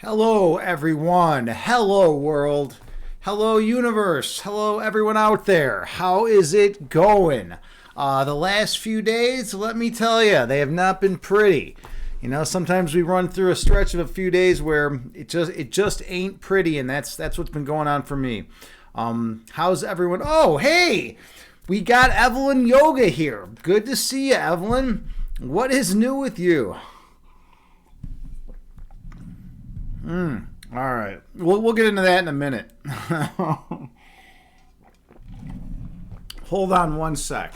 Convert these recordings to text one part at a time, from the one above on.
Hello, everyone. Hello, world. Hello, universe. Hello, everyone out there. How is it going? The last few days, let me tell you, they have not been pretty. You know, sometimes we run through a stretch of a few days where it just ain't pretty, and that's what's been going on for me. How's everyone? Oh, hey, we got Evelyn Yoga here. Good to see you, Evelyn. What is new with you? All right. We'll get into that in a minute. Hold on one sec.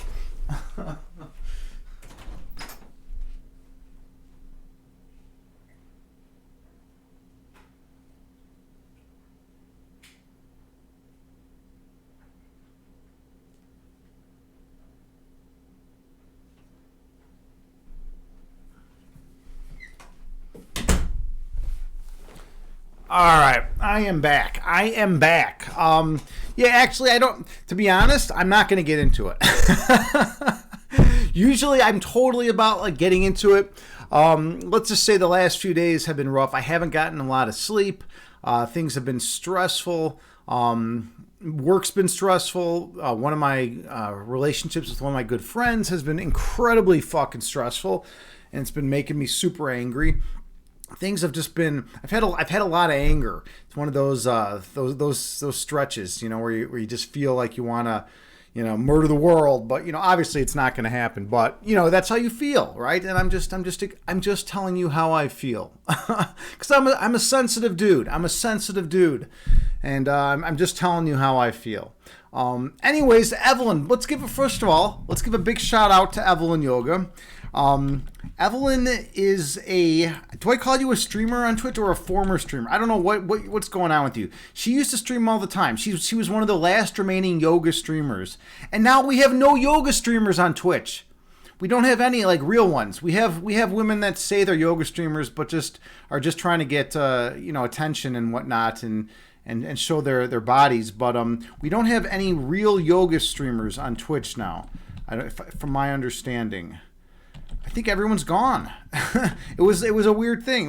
All right, I am back. Yeah, actually, I don't. To be honest, I'm not going to get into it. Usually, I'm totally about like getting into it. Let's just say the last few days have been rough. I haven't gotten a lot of sleep. Things have been stressful. Work's been stressful. One of my relationships with one of my good friends has been incredibly fucking stressful, and it's been making me super angry. Things have just been. I've had a lot of anger. It's one of those stretches, you know, where you just feel like you want to, you know, murder the world. But you know, obviously, it's not going to happen. But you know, that's how you feel, right? And I'm just telling you how I feel, because I'm a sensitive dude. And I'm just telling you how I feel. Anyways, Evelyn, let's give a big shout out to Evelyn Yoga. Evelyn is do I call you a streamer on Twitch or a former streamer? I don't know what's going on with you. She used to stream all the time. She was one of the last remaining yoga streamers. And now we have no yoga streamers on Twitch. We don't have any like real ones. We have women that say they're yoga streamers but are just trying to get attention and whatnot and show their bodies, but we don't have any real yoga streamers on Twitch now. From my understanding, I think everyone's gone. It was a weird thing.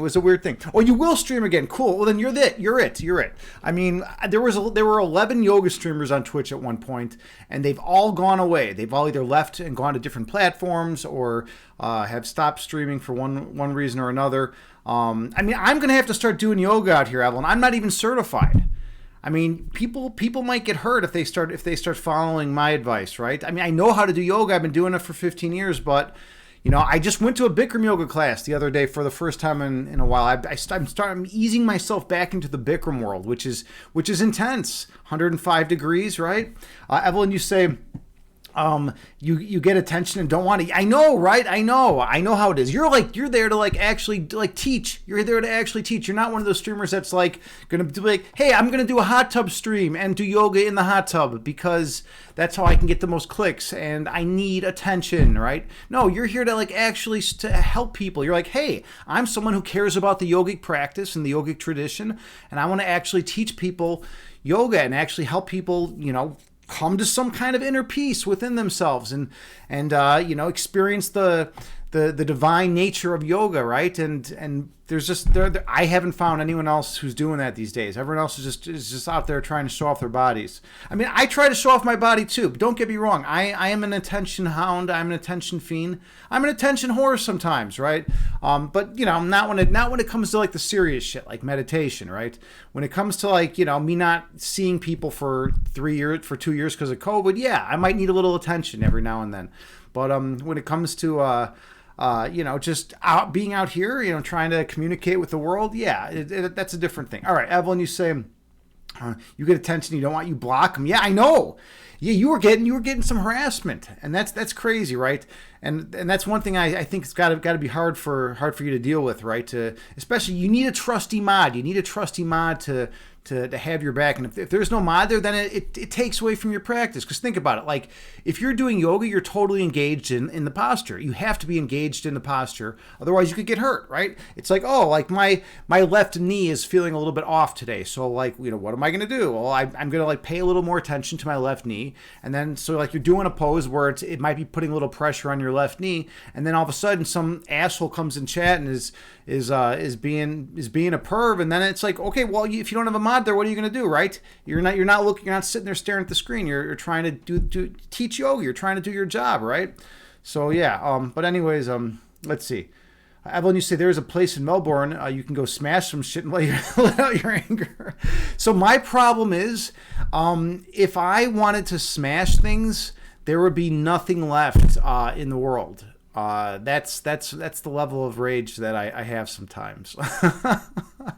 Oh, you will stream again? Cool. Well, then you're it. I mean, there were 11 yoga streamers on Twitch at one point, and they've all gone away. They've all either left and gone to different platforms or have stopped streaming for one reason or another. I mean, I'm gonna have to start doing yoga out here, Evelyn. I'm not even certified. I mean, people might get hurt if they start following my advice, right? I mean, I know how to do yoga. I've been doing it for 15 years, but you know, I just went to a Bikram yoga class the other day for the first time in a while. I'm easing myself back into the Bikram world, which is intense. 105 degrees, right? Evelyn, you say you get attention and don't want to. I know, right? I know how it is. You're there to actually teach. You're there to actually teach. You're not one of those streamers that's like gonna be like, hey, I'm gonna do a hot tub stream and do yoga in the hot tub because that's how I can get the most clicks and I need attention, right? No, you're here to actually to help people. You're like, hey, I'm someone who cares about the yogic practice and the yogic tradition, and I want to actually teach people yoga and actually help people, you know, come to some kind of inner peace within themselves and experience the divine nature of yoga, right? And there's just I haven't found anyone else who's doing that these days. Everyone else is just out there trying to show off their bodies. I mean, I try to show off my body too, but don't get me wrong. I am an attention hound. I'm an attention fiend. I'm an attention whore sometimes, right? But you know, not when it comes to like the serious shit like meditation, right? When it comes to me not seeing people for 2 years because of COVID, yeah, I might need a little attention every now and then. But when it comes to just being out here, you know, trying to communicate with the world, yeah, that's a different thing. All right, Evelyn, you say you get attention, you block them. Yeah, I know. Yeah, you were getting some harassment, and that's crazy, right? And that's one thing I think it's got to be hard for you to deal with, right? Especially you need a trusty mod. You need a trusty mod to have your back. And if there's no mod there, then it takes away from your practice. Because think about it. Like, if you're doing yoga, you're totally engaged in the posture. You have to be engaged in the posture. Otherwise, you could get hurt, right? It's like, oh, like my left knee is feeling a little bit off today. So, like, you know, what am I going to do? Well, I'm going to, like, pay a little more attention to my left knee. And then, so, like, you're doing a pose where it might be putting a little pressure on your your left knee, and then all of a sudden some asshole comes in chat and is being a perv, and then it's like, okay, well, if you don't have a mod there, what are you going to do, right? You're not sitting there staring at the screen. You're trying to teach yoga. You're trying to do your job, right? So yeah. But anyways, let's see. Evelyn, you say there's a place in Melbourne you can go smash some shit and let out your anger. So my problem is, if I wanted to smash things, there would be nothing left in the world. That's the level of rage that I have sometimes.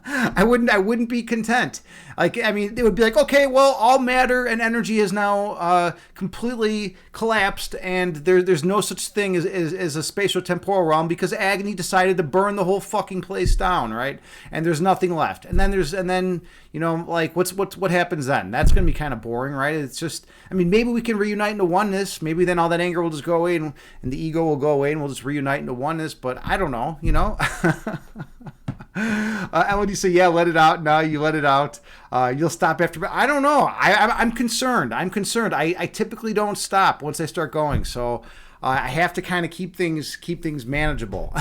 I wouldn't be content. Like, I mean, it would be like, okay, well, all matter and energy is now completely collapsed, and there's no such thing as a spatio-temporal realm because Agni decided to burn the whole fucking place down, right? And there's nothing left. And then you know, like, what happens then? That's going to be kind of boring, right? It's just, I mean, maybe we can reunite into oneness. Maybe then all that anger will just go away and the ego will go away and we'll just reunite into oneness. But I don't know, you know? Ellen, you say, yeah, let it out. No, you let it out. You'll stop after. I don't know. I'm concerned. I typically don't stop once I start going. So I have to kind of keep things manageable.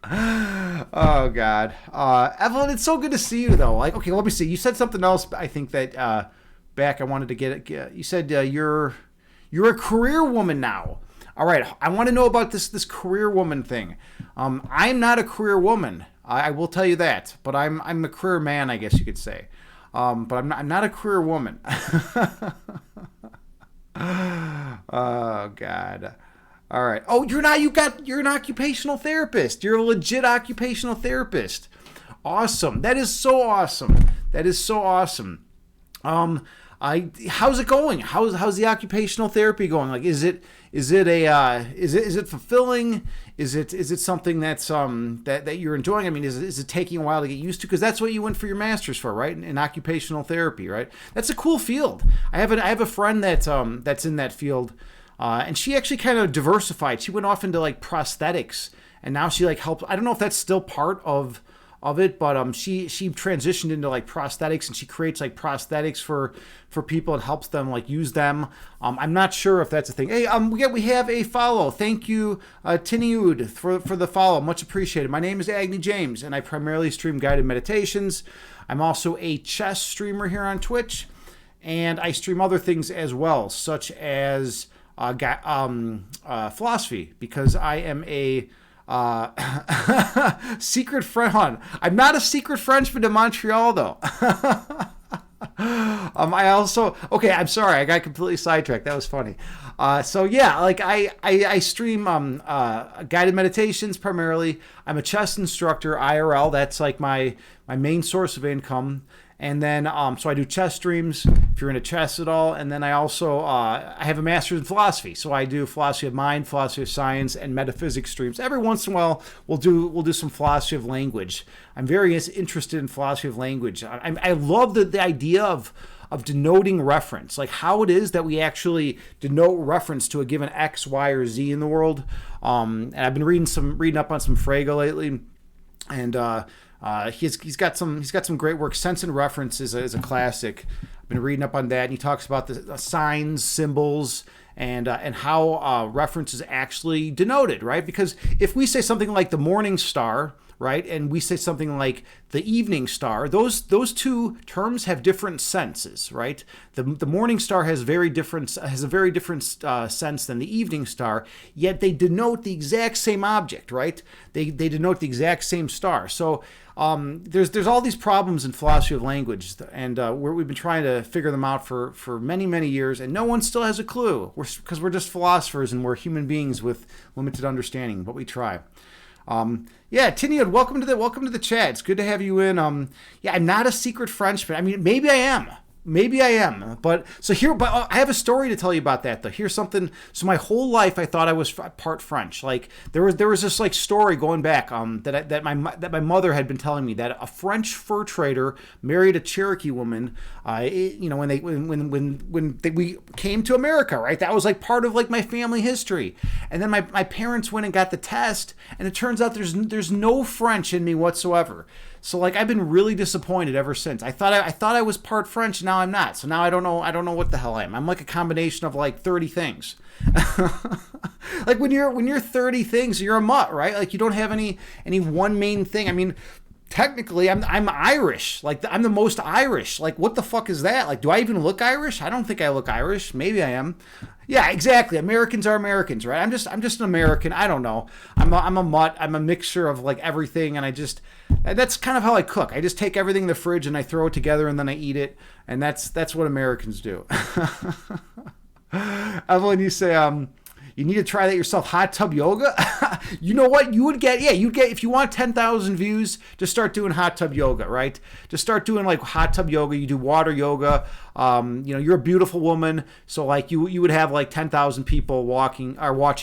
Oh God, Evelyn, it's so good to see you though. Like, okay, let me see. You said something else. I think that back. I wanted to get it. You said you're a career woman now. All right, I want to know about this career woman thing. I'm not a career woman. I will tell you that, but I'm a career man, I guess you could say. But I'm not a career woman. Oh God. All right. Oh, you're an occupational therapist. You're a legit occupational therapist. Awesome. That is so awesome. How's it going? How's the occupational therapy going? Like, is it fulfilling? Is it something that's that you're enjoying? I mean, is it taking a while to get used to? Because that's what you went for your master's for, right? In occupational therapy, right? That's a cool field. I have a friend that's in that field. And she actually kind of diversified. She went off into like prosthetics, and now she like helps. I don't know if that's still part of it, but she transitioned into like prosthetics, and she creates like prosthetics for people and helps them like use them. I'm not sure if that's a thing. Hey, we have a follow. Thank you, Tiniud, for the follow. Much appreciated. My name is Agni James, and I primarily stream guided meditations. I'm also a chess streamer here on Twitch, and I stream other things as well, such as philosophy, because I am a secret French. I'm not a secret Frenchman to Montreal though. I also, okay, I'm sorry, I got completely sidetracked. That was funny. So yeah, like I stream guided meditations primarily. I'm a chess instructor IRL. That's like my main source of income. And then, so I do chess streams, if you're into chess at all. And then I also, I have a master's in philosophy. So I do philosophy of mind, philosophy of science, and metaphysics streams. Every once in a while, we'll do some philosophy of language. I'm very interested in philosophy of language. I love the idea of denoting reference, like how it is that we actually denote reference to a given X, Y, or Z in the world. And I've been reading up on some Frege lately. And, he's got some great work. Sense and Reference is a classic. I've been reading up on that, and he talks about the signs, symbols, and how reference is actually denoted, right? Because if we say something like the morning star, right, and we say something like the evening star, those two terms have different senses, right? The morning star has a very different sense than the evening star, yet they denote the exact same object, right? They denote the exact same star. So there's all these problems in philosophy of language, and we've been trying to figure them out for many, many years, and no one still has a clue. Because we're just philosophers and we're human beings with limited understanding, but we try. Yeah, Tinian, welcome to the chat. It's good to have you in. Yeah, I'm not a secret Frenchman. I mean, maybe I am. But I have a story to tell you about that though. Here's something. So my whole life I thought I was part French. Like there was this like story going back that my mother had been telling me, that a French fur trader married a Cherokee woman. When we came to America, right? That was like part of like my family history. And then my parents went and got the test, and it turns out there's no French in me whatsoever. So like I've been really disappointed ever since. I thought I was part French, now I'm not. So now I don't know what the hell I am. I'm like a combination of like 30 things. Like when you're 30 things, you're a mutt, right? Like you don't have any one main thing. I mean, technically I'm Irish. Like I'm the most Irish. Like what the fuck is that? Like do I even look Irish? I don't think I look Irish. Maybe I am. Yeah, exactly. Americans are Americans, right? I'm just an American. I don't know. I'm a mutt. I'm a mixture of like everything, and that's kind of how I cook. I just take everything in the fridge and I throw it together and then I eat it, and that's what Americans do. Evelyn, you say you need to try that yourself. Hot tub yoga. You know what? You'd get if you want 10,000 views, just start doing hot tub yoga, right? Just start doing like hot tub yoga. You do water yoga. You're a beautiful woman, so like you would have like 10,000 people watching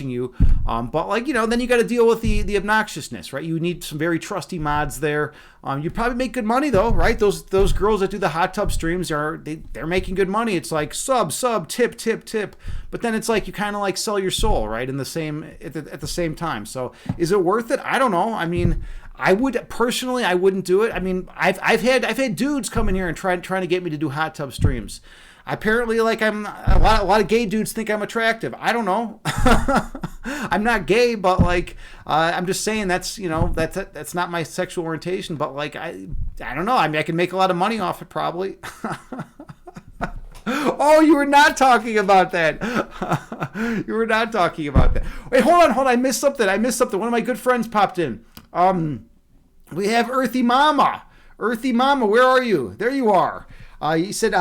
you. But like then you got to deal with the obnoxiousness, right? You need some very trusty mods there. You probably make good money though, right? Those girls that do the hot tub streams they're making good money. It's like sub tip, but then it's like you kind of like sell your soul, right? In the same at the same time. So is it worth it? I don't know. I mean, I wouldn't do it. I mean, I've had dudes come in here and trying to get me to do hot tub streams. Apparently, like a lot of gay dudes think I'm attractive. I don't know. I'm not gay, but like I'm just saying that's not my sexual orientation. But like I don't know. I mean, I can make a lot of money off it probably. Oh, you were not talking about that. You were not talking about that. Wait, hold on. I missed something. One of my good friends popped in. We have Earthy Mama. Earthy Mama, where are you? There you are. You said,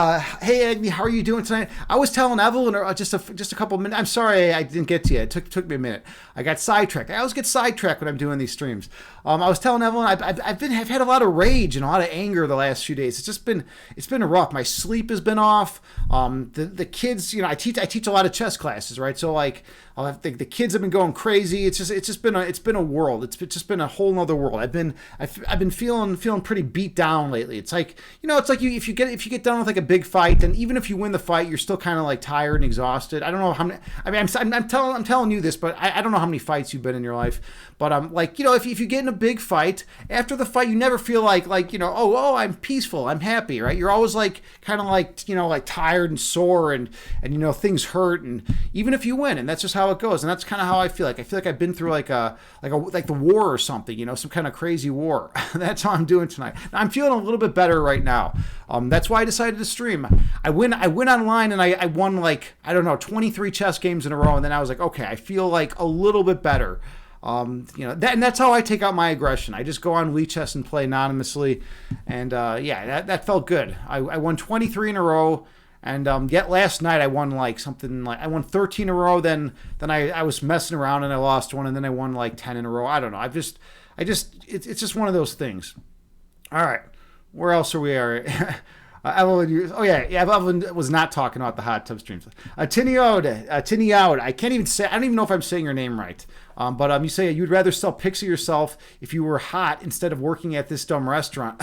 hey, Agni, how are you doing tonight? I was telling Evelyn just a couple of minutes. I'm sorry I didn't get to you. It took me a minute. I got sidetracked. I always get sidetracked when I'm doing these streams. I was telling Evelyn I've had a lot of rage and a lot of anger the last few days. It's been rough. My sleep has been off. The kids, I teach a lot of chess classes, right? So like the kids have been going crazy. It's been a world. It's just been a whole nother world. I've been feeling pretty beat down lately. It's like if you get done with like a big fight, and even if you win the fight, you're still kind of like tired and exhausted. I don't know how many. I mean, I'm telling you this, but I don't know how many fights you've been in your life. But if you get in a big fight, after the fight, you never feel like I'm peaceful, I'm happy, right? You're always like kind of like tired and sore and things hurt, and even if you win, and that's just how it goes. And that's kind of how I feel like. I feel like I've been through like the war or something, some kind of crazy war. That's how I'm doing tonight. Now, I'm feeling a little bit better right now. That's why I decided to stream. I went online and I won 23 chess games in a row, and then I was like, okay, I feel like a little bit better. And that's how I take out my aggression. I just go on WeChess and play anonymously, and that felt good. I won 23 in a row, and yet last night I won I won 13 in a row. Then I was messing around and I lost one, and then I won 10 in a row. I don't know. It's just one of those things. All right, where else are we? Evelyn, Evelyn was not talking about the hot tub streams. Tiniode, I don't even know if I'm saying your name right. But you say you'd rather sell pics of yourself if you were hot instead of working at this dumb restaurant.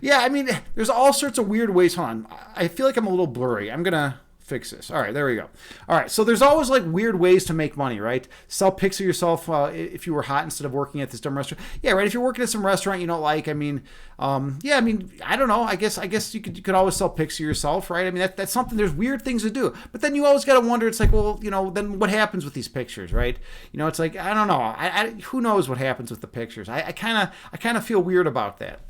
Yeah, I mean, there's all sorts of weird ways. Hold on, I feel like I'm a little blurry. I'm gonna fix this. All right, there we go. All right, so there's always like weird ways to make money, right? Sell pics of yourself if you were hot instead of working at this dumb restaurant. Yeah, right. If you're working at some restaurant you don't like, I mean, I don't know. I guess you could always sell pics of yourself, right? I mean, that's something. There's weird things to do, but then you always got to wonder. It's like, well, then what happens with these pictures, right? It's like I don't know. Who knows what happens with the pictures? I kind of feel weird about that.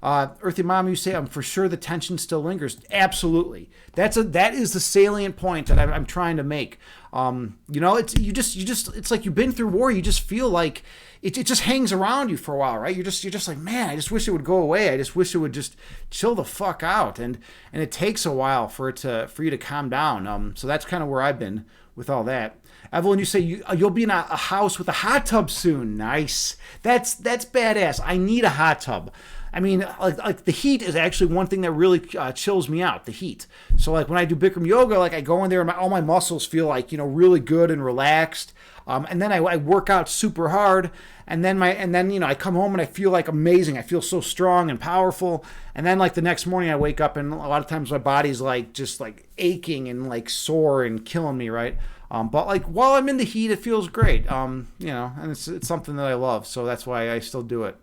Earthy Mom, you say, I'm for sure the tension still lingers. Absolutely. That is the salient point that I'm trying to make. It's like you've been through war. You just feel like it just hangs around you for a while, right? You're just like, man, I just wish it would go away. I just wish it would just chill the fuck out. And it takes a while for you to calm down. So that's kind of where I've been with all that. Evelyn, you say you'll be in a house with a hot tub soon. Nice. That's badass. I need a hot tub. I mean, like the heat is actually one thing that really chills me out, the heat. So like when I do Bikram yoga, like I go in there and all my muscles feel like, really good and relaxed. And then I work out super hard. And then I come home and I feel like amazing. I feel so strong and powerful. And then like the next morning I wake up and a lot of times my body's like just like aching and like sore and killing me, right? But like while I'm in the heat, it feels great. And it's something that I love, so that's why I still do it.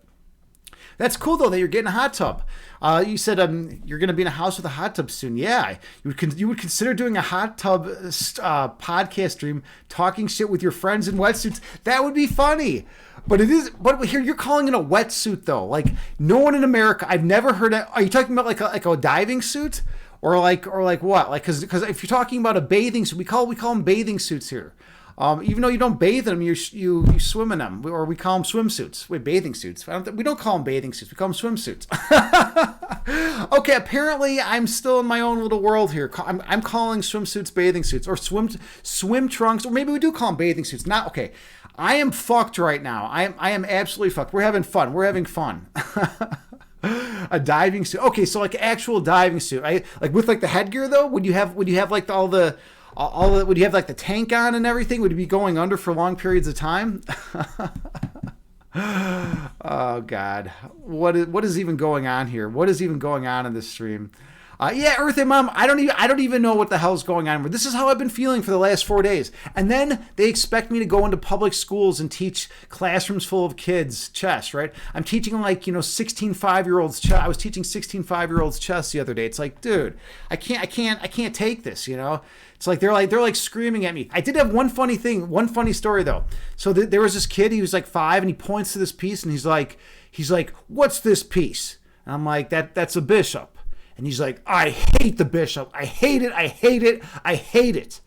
That's cool though that you're getting a hot tub. You said you're going to be in a house with a hot tub soon. Yeah, you would consider doing a hot tub podcast stream, talking shit with your friends in wetsuits. That would be funny. But here you're calling it a wetsuit though. Like no one in America. I've never heard it. Are you talking about like a diving suit? Or like what? Like because if you're talking about a bathing suit, we call them bathing suits here. Even though you don't bathe in them, you swim in them, or we call them swimsuits. Wait, bathing suits. We don't call them bathing suits. We call them swimsuits. Okay, apparently I'm still in my own little world here. I'm calling swimsuits bathing suits, or swim trunks, or maybe we do call them bathing suits. Not okay. I am fucked right now. I am absolutely fucked. We're having fun. A diving suit. Okay, so like actual diving suit. Like with like the headgear though. Would you have like would you have like the tank on and everything? Would you be going under for long periods of time? Oh God, what is even going on here? What is even going on in this stream? Yeah, Earth and Mom, I don't even know what the hell's going on. This is how I've been feeling for the last 4 days. And then they expect me to go into public schools and teach classrooms full of kids chess, right? I'm teaching like, 16 5-year-olds chess. I was teaching 16 5-year-olds chess the other day. It's like, dude, I can't take this, It's like they're like screaming at me. I did have one funny story though. So there was this kid, he was like 5 and he points to this piece and he's like, "What's this piece?" And I'm like, that's a bishop. And he's like, "I hate the bishop. I hate it. I hate it. I hate it."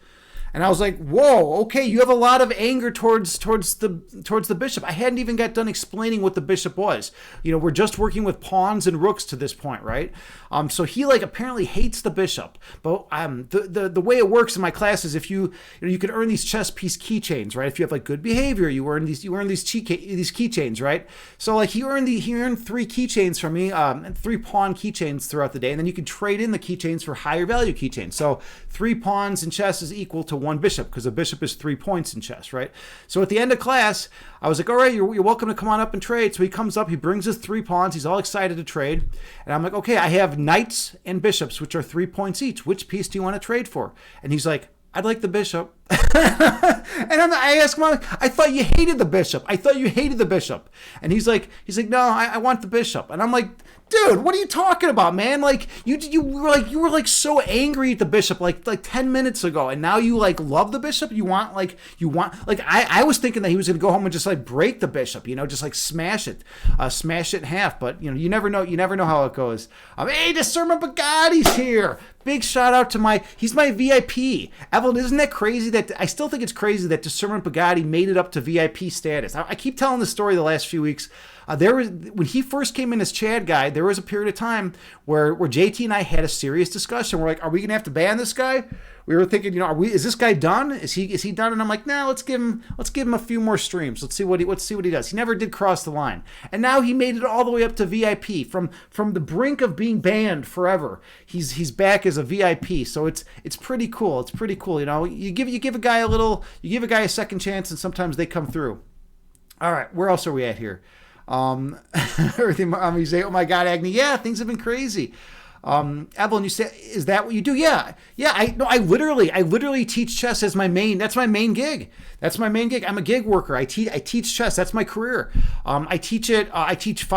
And I was like, "Whoa, okay, you have a lot of anger towards the bishop." I hadn't even got done explaining what the bishop was. We're just working with pawns and rooks to this point, right? So he like apparently hates the bishop. But the way it works in my class is if you can earn these chess piece keychains, right? If you have like good behavior, you earn these keychains, right? So like he earned 3 keychains from me, 3 pawn keychains throughout the day, and then you can trade in the keychains for higher value keychains. So 3 pawns in chess is equal to 1 bishop, because a bishop is 3 points in chess, right? So at the end of class, I was like, "All right, you're welcome to come on up and trade." So he comes up, he brings his 3 pawns, he's all excited to trade. And I'm like, "Okay, I have knights and bishops, which are 3 points each. Which piece do you want to trade for?" And he's like, "I'd like the bishop." And I asked him, "I thought you hated the bishop. I thought you hated the bishop." And he's like, "No, I want the bishop." And I'm like, "Dude, what are you talking about, man? Like you were like so angry at the bishop like 10 minutes ago, and now you like love the bishop. I was thinking that he was gonna go home and just like break the bishop, just like smash it in half. But you never know how it goes. Hey, Discernment Bugatti's here. Big shout out to he's my VIP. Evelyn, isn't that crazy that I still think it's crazy that Discernment Bugatti made it up to VIP status? I keep telling the story the last few weeks. When he first came in as Chad guy, there was a period of time where JT and I had a serious discussion. We're like, "Are we gonna have to ban this guy?" We were thinking, is this guy done? Is he done? And I'm like, "Nah, let's give him a few more streams. Let's see what he does." He never did cross the line, and now he made it all the way up to VIP from the brink of being banned forever. He's back as a VIP, so it's pretty cool. It's pretty cool, You give a guy a second chance, and sometimes they come through. All right, where else are we at here? Everything. You say, "Oh my God, Agni." Yeah, things have been crazy. Evelyn, you say, "Is that what you do?" Yeah. I literally teach chess as my main. That's my main gig. I'm a gig worker. I teach chess. That's my career. I teach it. I teach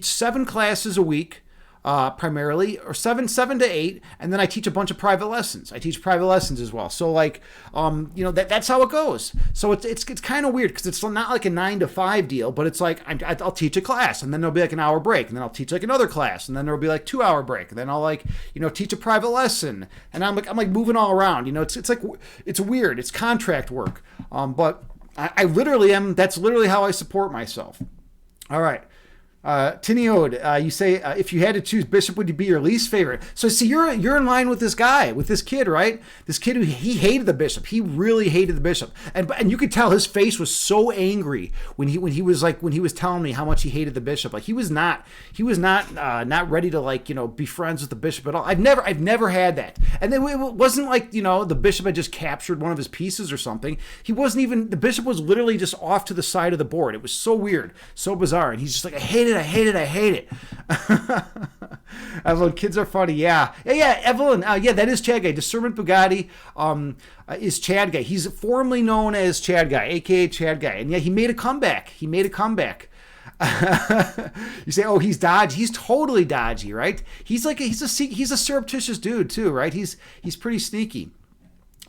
7 classes a week. Primarily, or seven to 8, and then I teach a bunch of private lessons. I teach private lessons as well. So that's how it goes. So it's kind of weird because it's not like a 9 to 5 deal, but it's like I'll teach a class, and then there'll be like an hour break, and then I'll teach like another class, and then there'll be like 2-hour break, and then I'll teach a private lesson, and I'm moving all around. It's weird. It's contract work. But I literally am. That's literally how I support myself. All right. Tiniode, you say, if you had to choose, bishop would be your least favorite. So see, you're in line with this guy, with this kid, right? This kid he hated the bishop. He really hated the bishop, and you could tell his face was so angry when he was telling me how much he hated the bishop. Like he was not ready to be friends with the bishop at all. I've never had that, and it wasn't like the bishop had just captured one of his pieces or something. The bishop was literally just off to the side of the board. It was so weird, so bizarre, and he's just like, "I hate it it, I hate it, I hate it. Evelyn, kids are funny. Yeah. Evelyn. Yeah, that is Chad Guy. Discernment Bugatti is Chad Guy. He's formerly known as Chad Guy, aka Chad Guy. And yeah, he made a comeback. You say, oh, he's dodgy. He's totally dodgy, right? He's a surreptitious dude too, right? He's pretty sneaky.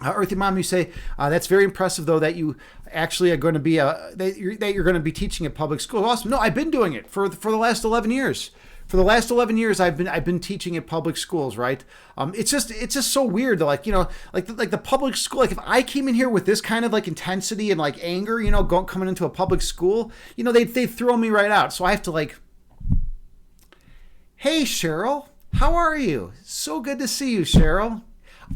Earthy Mom, you say that's very impressive though that you actually are going to be that you're going to be teaching at public school. Awesome. No, I've been doing it for the last 11 years. For the last 11 years, I've been teaching at public schools, right? It's just so weird though, like the public school. Like if I came in here with this kind of like intensity and like anger, coming into a public school, they throw me right out. So I have to like, hey Cheryl, how are you? So good to see you, Cheryl.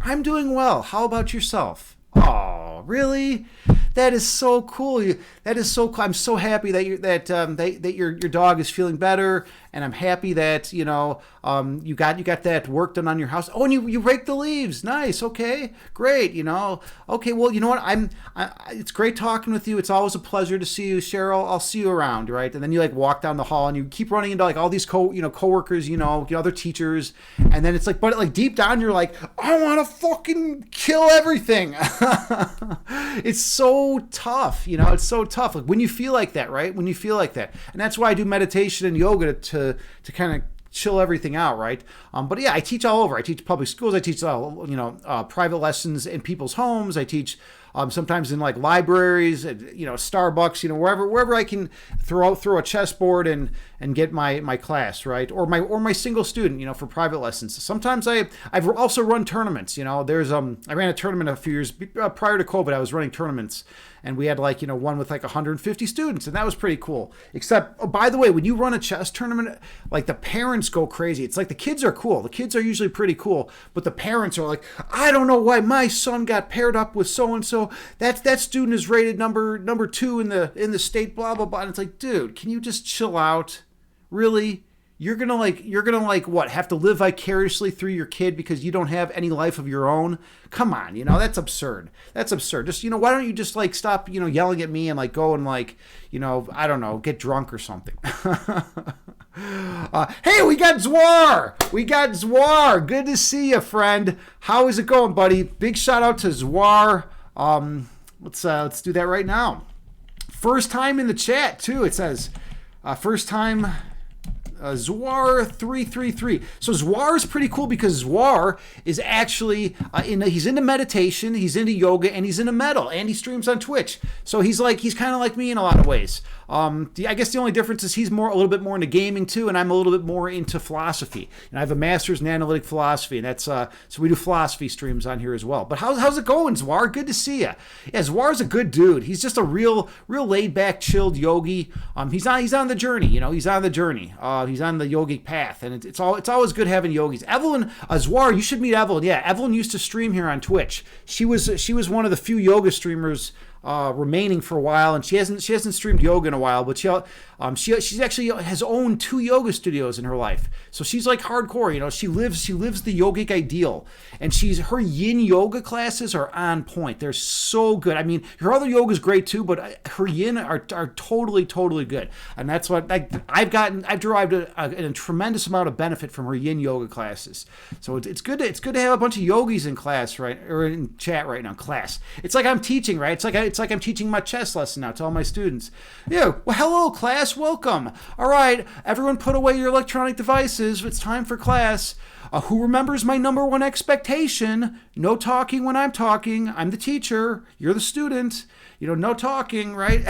I'm doing well. How about yourself? Oh, really? That is so cool. That is so cool. I'm so happy that your dog is feeling better, and I'm happy that you got that work done on your house. Oh, and you raked the leaves. Nice. Okay, great. Okay. Well, you know what? It's great talking with you. It's always a pleasure to see you, Cheryl. I'll see you around, right? And then you like walk down the hall, and you keep running into like all these coworkers, other teachers, and then it's like, but like deep down, you're like, I want to fucking kill everything. It's so tough, it's so tough. Like when you feel like that, right? When you feel like that, and that's why I do meditation and yoga to kind of chill everything out, right? But yeah, I teach all over. I teach public schools. I teach private lessons in people's homes. I teach sometimes in like libraries, Starbucks, wherever I can throw a chessboard and get my class, right? Or my single student, for private lessons. Sometimes I've also run tournaments. There's I ran a tournament a few years prior to COVID. I was running tournaments, and we had one with like 150 students, and that was pretty cool. Except, oh, by the way, when you run a chess tournament, like the parents go crazy. It's like the kids are cool. The kids are usually pretty cool, but the parents are like, I don't know why my son got paired up with so and so. That student is rated number 2 in the state, blah blah blah. And it's like, dude, can you just chill out? Really? You're gonna what, have to live vicariously through your kid because you don't have any life of your own? Come on, that's absurd. Just why don't you just like stop yelling at me and like go and like I don't know, get drunk or something. Hey, we got Zwar. Good to see you, friend. How is it going, buddy? Big shout out to Zwar. Let's do that right now. First time in the chat too. It says first time. Zwar 333. So Zwar is pretty cool because Zwar is actually he's into meditation, he's into yoga, and he's into metal, and he streams on Twitch. So he's kind of like me in a lot of ways. I guess the only difference is he's a little bit more into gaming too, and I'm a little bit more into philosophy. And I have a master's in analytic philosophy, and that's so we do philosophy streams on here as well. But how's it going, Zwar? Good to see you. Yeah, Zwar's a good dude. He's just a real laid back, chilled yogi. He's on the journey. He's on the journey. He's on the yogic path, and it's always good having yogis. Evelyn Zwar, you should meet Evelyn. Yeah, Evelyn used to stream here on Twitch. She was one of the few yoga streamers remaining for a while, and she hasn't streamed yoga in a while, but she actually has owned 2 yoga studios in her life. So she's like hardcore, she lives the yogic ideal, and her yin yoga classes are on point. They're so good. I mean, her other yoga is great too, but her yin are totally good, and that's what I've derived a tremendous amount of benefit from her yin yoga classes. So it's good to have a bunch of yogis in class, right, or in chat right now. Class. It's like I'm teaching, right? It's like I'm teaching my chess lesson now to all my students. Yeah, well, hello, class. Welcome. All right, everyone put away your electronic devices. It's time for class. Who remembers my number 1 expectation? No talking when I'm talking. I'm the teacher. You're the student. No talking, right?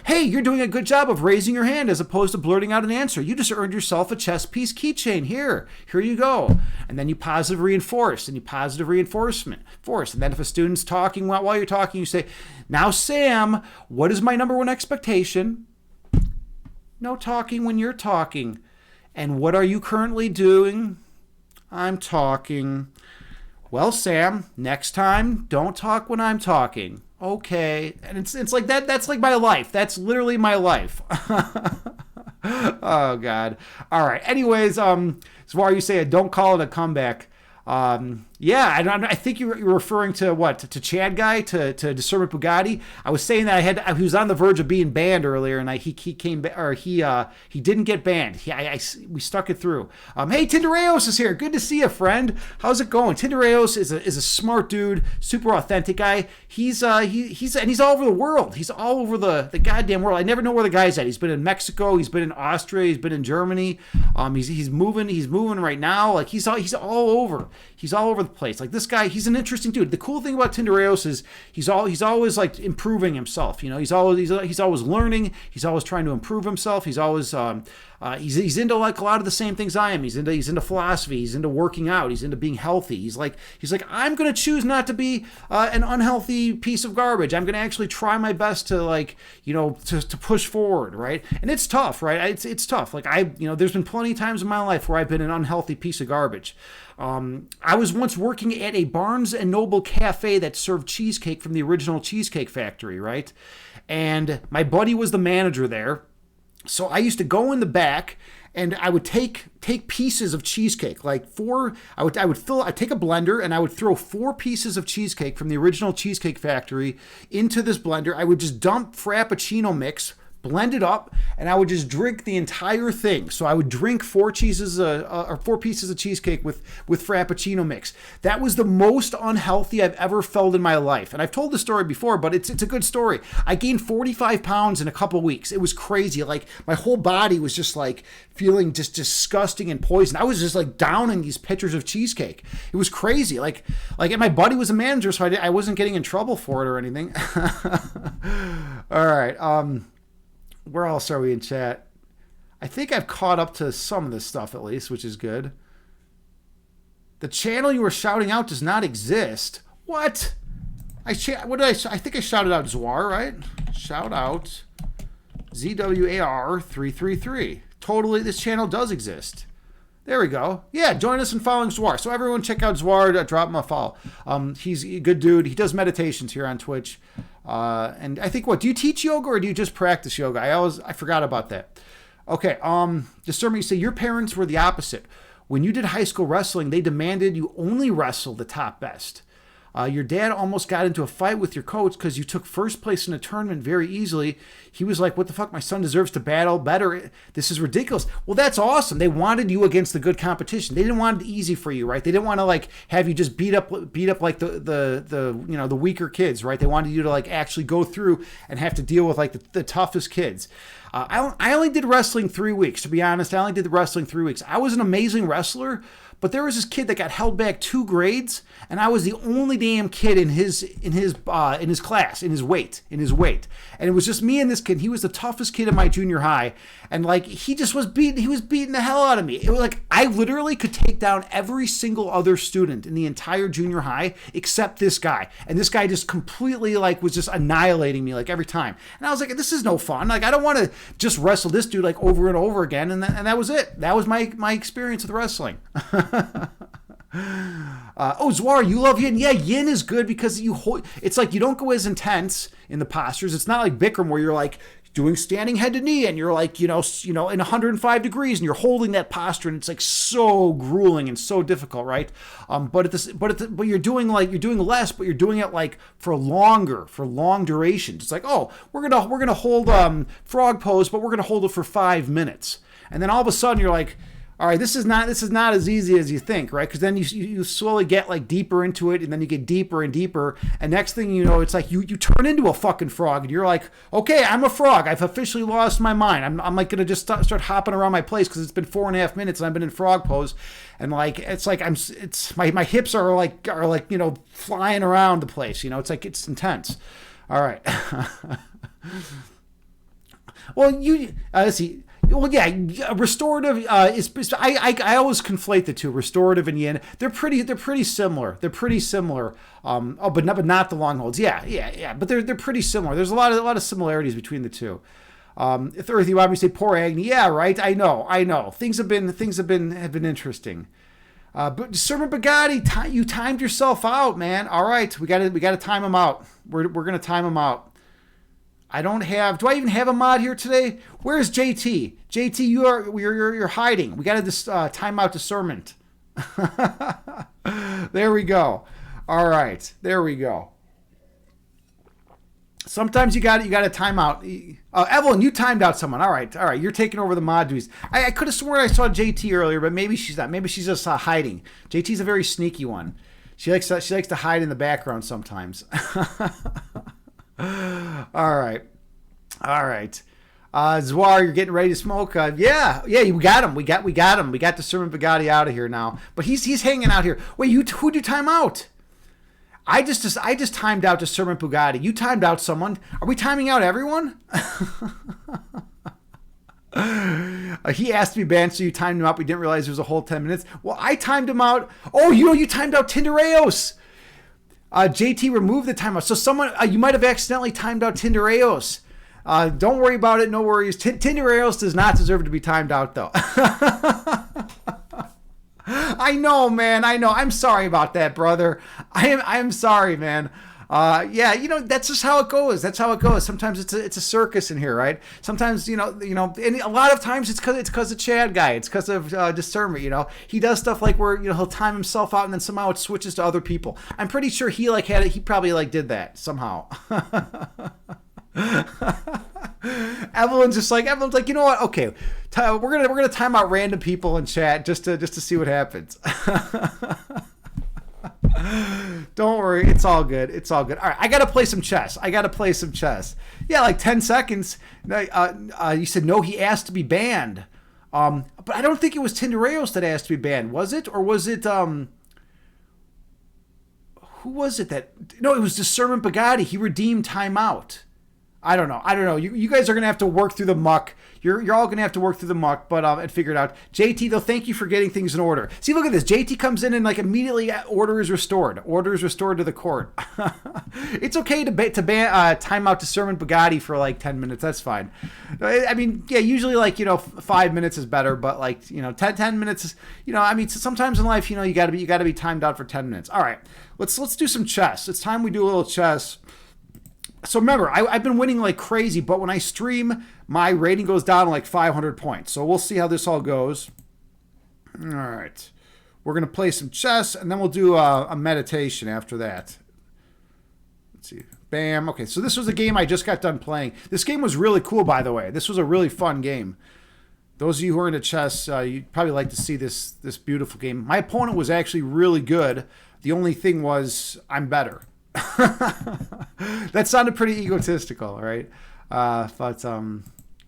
Hey, you're doing a good job of raising your hand as opposed to blurting out an answer. You just earned yourself a chess piece keychain. Here you go. And then you positive reinforce, and you positive reinforcement. And then if a student's talking while you're talking, you say, now, Sam, what is my number 1 expectation? No talking when you're talking. And what are you currently doing? I'm talking. Well, Sam, next time, don't talk when I'm talking. Okay. And it's like that. That's like my life. That's literally my life. Oh, God. All right. Anyways, Zwar, you say, don't call it a comeback. Yeah, I think you're referring to what? To Chad guy, to Discernment Bugatti. I was saying that he was on the verge of being banned earlier, and he came, or he didn't get banned. We stuck it through. Hey, Tindereos is here. Good to see you, friend. How's it going? Tindereos is a smart dude, super authentic guy. He's all over the world. He's all over the goddamn world. I never know where the guy's at. He's been in Mexico. He's been in Austria. He's been in Germany. He's moving. He's moving right now. Like he's all over. He's all over the place. Like this guy, he's an interesting dude. The cool thing about Tindereos is he's always like improving himself. You know, he's always learning. He's always trying to improve himself. He's always he's into like a lot of the same things I am. He's into philosophy. He's into working out. He's into being healthy. He's like I'm gonna choose not to be an unhealthy piece of garbage. I'm gonna actually try my best to like to push forward, right? And it's tough, right? It's tough. Like there's been plenty of times in my life where I've been an unhealthy piece of garbage. I was once working at a Barnes and Noble cafe that served cheesecake from the original Cheesecake Factory, right? And my buddy was the manager there. So I used to go in the back and I would take pieces of cheesecake, like I'd take a blender and I would throw 4 pieces of cheesecake from the original Cheesecake Factory into this blender. I would just dump Frappuccino mix, blend it up, and I would just drink the entire thing. So I would drink 4 pieces of cheesecake with Frappuccino mix. That was the most unhealthy I've ever felt in my life. And I've told the story before, but it's a good story. I gained 45 pounds in a couple of weeks. It was crazy. Like my whole body was just like feeling just disgusting and poison. I was just like downing these pitchers of cheesecake. It was crazy. Like and my buddy was a manager, so I wasn't getting in trouble for it or anything. All right. Where else are we in chat? I think I've caught up to some of this stuff at least, which is good. The channel you were shouting out does not exist. What? I think I shouted out Zwar, right? Shout out ZWAR333. Totally, this channel does exist. There we go. Yeah, join us in following Zwar. So everyone check out Zwar. Drop him a follow. He's a good dude. He does meditations here on Twitch. And I think, do you teach yoga or do you just practice yoga? I forgot about that. Okay. Discernment, you say your parents were the opposite. When you did high school wrestling, they demanded you only wrestle the top best. Your dad almost got into a fight with your coach because you took first place in a tournament very easily. He was like, what the fuck? My son deserves to battle better. This is ridiculous. Well, that's awesome. They wanted you against the good competition. They didn't want it easy for you, right? They didn't want to like have you just beat up like the weaker kids, right? They wanted you to like actually go through and have to deal with like the toughest kids. I only did wrestling 3 weeks, to be honest. I only did the wrestling 3 weeks. I was an amazing wrestler, but there was this kid that got held back 2 grades, and I was the only damn kid in his class, in his weight. And it was just me and this kid. He was the toughest kid in my junior high, and like he was beating the hell out of me. It was like I literally could take down every single other student in the entire junior high except this guy. And this guy just completely like was just annihilating me like every time. And I was like, this is no fun. Like I don't want to just wrestle this dude like over and over again. And that was it. That was my experience with wrestling. Zwar, you love yin. Yeah, yin is good because it's like you don't go as intense in the postures. It's not like Bikram where you're like doing standing head to knee and you're like, in 105 degrees and you're holding that posture and it's like so grueling and so difficult, right? But you're doing less, but you're doing it like for long durations. It's like, we're gonna hold frog pose, but we're gonna hold it for 5 minutes, and then all of a sudden you're like, all right, this is not as easy as you think, right? Because then you slowly get like deeper into it, and then you get deeper and deeper, and next thing you know, it's like you turn into a fucking frog, and you're like, okay, I'm a frog. I've officially lost my mind. I'm like gonna just start hopping around my place because it's been 4.5 minutes and I've been in frog pose, and like it's like my hips are like flying around the place. It's like it's intense. All right. Well, let's see. Well, yeah, restorative is. I always conflate the two, restorative and yin. They're pretty similar. But not the long holds. Yeah. But they're pretty similar. There's a lot of similarities between the two. If Earthy you want me to say poor Agni, yeah, right. I know. Things have been interesting. But Discernment Bugatti, you timed yourself out, man. All right, we got to time him out. We're gonna time him out. Do I even have a mod here today? Where's JT? JT, you're hiding. We got to time out Discernment. All There we go. All right. There we go. Sometimes you got to time out. Evelyn, you timed out someone. All right. You're taking over the mod duties. I could have sworn I saw JT earlier, but maybe she's not. Maybe she's just hiding. JT's a very sneaky one. She likes to hide in the background sometimes. All right. Zwar, you're getting ready to smoke. Yeah, we got him. We got him. We got the Sermon Bugatti out of here now. But he's hanging out here. Wait, who'd you time out? I just timed out the Sermon Bugatti. You timed out someone. Are we timing out everyone? He asked me banned, so you timed him out. We didn't realize it was a whole 10 minutes. Well, I timed him out. Oh, you timed out Tindereos. JT removed the timeout. So someone, you might have accidentally timed out Tindereos. Don't worry about it. No worries. Tindereos does not deserve to be timed out, though. I know, man. I know. I'm sorry about that, brother. I'm sorry, man. Yeah, that's just how it goes. That's how it goes. Sometimes it's a circus in here, right? Sometimes, and a lot of times it's because of Chad guy. It's because of discernment. He does stuff like where he'll time himself out and then somehow it switches to other people. I'm pretty sure he had it. He probably did that somehow. Evelyn's like, you know what? Okay, we're gonna time out random people in chat just to see what happens. Don't worry, it's all good. It's all good. All right, I gotta play some chess. Yeah, like 10 seconds. You said no. He asked to be banned. But I don't think it was Tindereos that asked to be banned. Was it, or was it who was it that? No, it was Discernment Bugatti. He redeemed timeout. I don't know. You guys are going to have to work through the muck. You're all going to have to work through the muck, but and figure it out. JT, though, thank you for getting things in order. See, look at this. JT comes in and immediately order is restored. Order is restored to the court. It's okay to ban time out Discernment Bugatti for 10 minutes. That's fine. I mean, yeah, usually 5 minutes is better, but 10 minutes is, sometimes in life, you got to be timed out for 10 minutes. All right, let's do some chess. It's time we do a little chess. So remember, I've been winning like crazy, but when I stream, my rating goes down to 500 points. So we'll see how this all goes. All right. We're going to play some chess, and then we'll do a meditation after that. Let's see. Bam. Okay, so this was a game I just got done playing. This game was really cool, by the way. This was a really fun game. Those of you who are into chess, you'd probably like to see this beautiful game. My opponent was actually really good. The only thing was I'm better. That sounded pretty egotistical, right?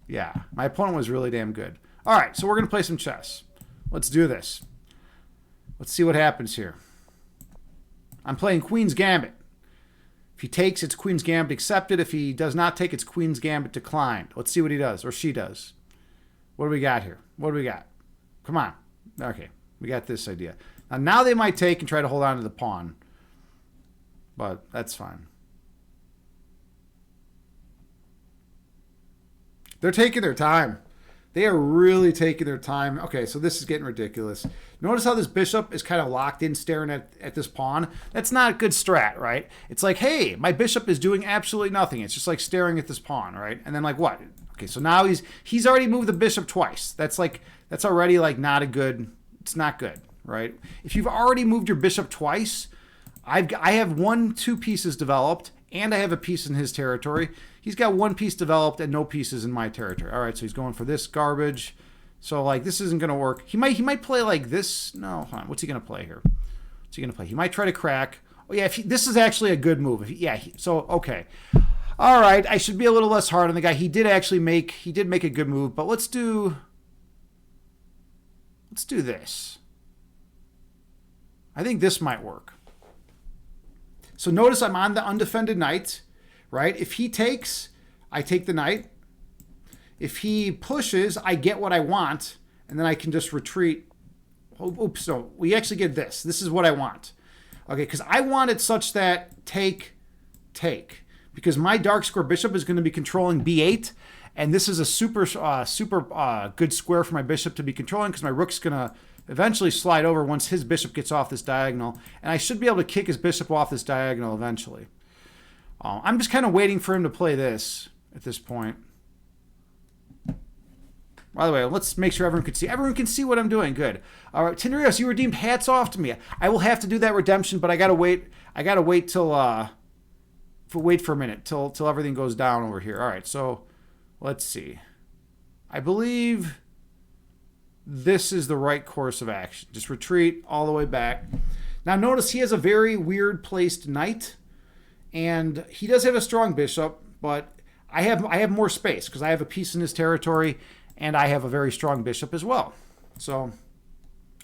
Yeah, my opponent was really damn good. All right, so we're going to play some chess. Let's do this. Let's see what happens here. I'm playing Queen's Gambit. If he takes, it's Queen's Gambit accepted. If he does not take, it's Queen's Gambit declined. Let's see what he does, or she does. What do we got here? What do we got? Come on. Okay, we got this idea. Now they might take and try to hold on to the pawn. But that's fine. They're taking their time. They are really taking their time. Okay, so this is getting ridiculous. Notice how this bishop is kind of locked in staring at this pawn? That's not a good strat, right? It's like, hey, my bishop is doing absolutely nothing. It's just staring at this pawn, right? And then what? Okay, so now he's already moved the bishop twice. That's already not a good, it's not good, right? If you've already moved your bishop twice, I have 2 pieces developed, and I have a piece in his territory. He's got 1 piece developed and no pieces in my territory. All right, so he's going for this garbage. So this isn't going to work. He might play like this. No, hold on. What's he going to play here? What's he going to play? He might try to crack. Oh yeah, this is actually a good move. So okay. All right, I should be a little less hard on the guy. He did make a good move, but let's do this. I think this might work. So notice I'm on the undefended knight, right? If he takes, I take the knight. If he pushes, I get what I want, and then I can just retreat. Oops, no, we actually get this. This is what I want. Okay, because I want it such that take. Because my dark square bishop is going to be controlling b8, and this is a super good square for my bishop to be controlling because my rook's going to eventually slide over once his bishop gets off this diagonal, and I should be able to kick his bishop off this diagonal eventually. I'm just kind of waiting for him to play this at this point. By the way, let's make sure everyone can see. Everyone can see what I'm doing. Good. All right, Tindarios, you redeemed hats off to me. I will have to do that redemption, but I gotta wait. I gotta wait till wait for a minute till everything goes down over here. All right, so let's see. I believe this is the right course of action. Just retreat all the way back. Now notice he has a very weird placed knight, and he does have a strong bishop, but I have more space because I have a piece in his territory, and I have a very strong bishop as well. So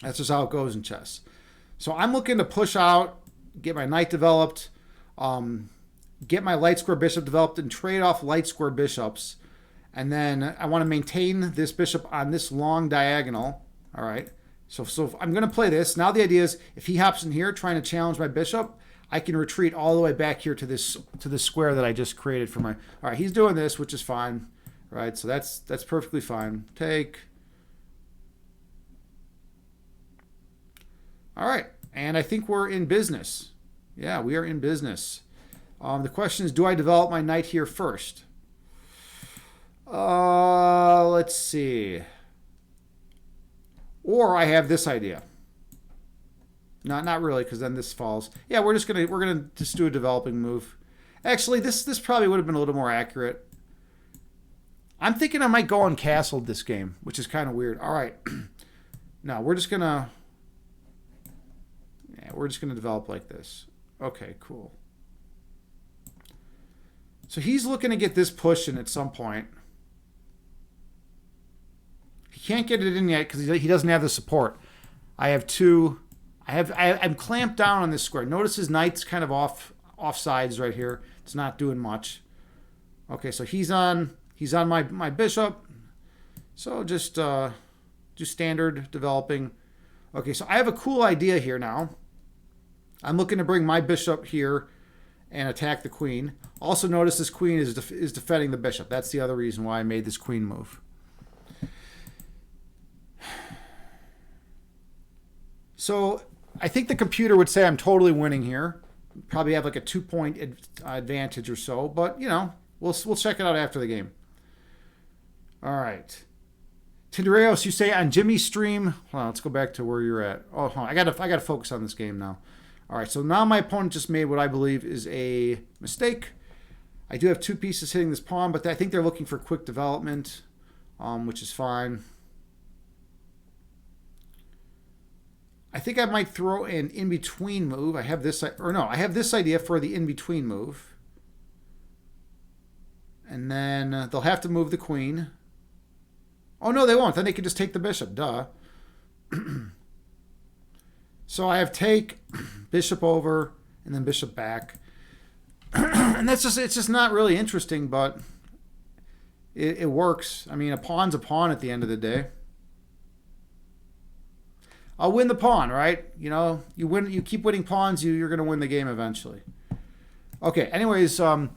that's just how it goes in chess. So I'm looking to push out, get my knight developed, get my light square bishop developed, and trade off light square bishops. And then I want to maintain this bishop on this long diagonal. All right. So I'm going to play this. Now the idea is if he hops in here trying to challenge my bishop, I can retreat all the way back here to this square that I just created for my... All right, he's doing this, which is fine. Right, so that's perfectly fine. Take. All right, and I think we're in business. Yeah, we are in business. The question is, do I develop my knight here first? Let's see. Or I have this idea. Not really, because then this falls. Yeah, we're gonna just do a developing move. Actually, this probably would have been a little more accurate. I'm thinking I might go uncastled this game, which is kind of weird. All right, no, we're just gonna develop like this. Okay, cool. So he's looking to get this push in at some point. He can't get it in yet because he doesn't have the support. I'm clamped down on this square. Notice his knight's kind of off sides right here. It's not doing much. Okay, so he's on my bishop. So just do standard developing. Okay, so I have a cool idea here now. I'm looking to bring my bishop here and attack the queen. Also notice this queen is defending the bishop. That's the other reason why I made this queen move. So I think the computer would say I'm totally winning here. Probably have like a 2-point advantage or so, but you know, we'll check it out after the game. All right, Tindarios, you say on Jimmy's stream. Hold on, let's go back to where you're at. Oh, hold on. I gotta focus on this game now. All right, so now my opponent just made what I believe is a mistake. I do have 2 pieces hitting this pawn, but I think they're looking for quick development, which is fine. I think I might throw an in-between move. I have this idea for the in-between move. And then they'll have to move the queen. Oh, no, they won't. Then they can just take the bishop. Duh. So I have take, bishop over, and then bishop back. And it's just not really interesting, but it works. I mean, a pawn's a pawn at the end of the day. I'll win the pawn, right? You know, you keep winning pawns, you're going to win the game eventually. Okay, anyways, Tindarios,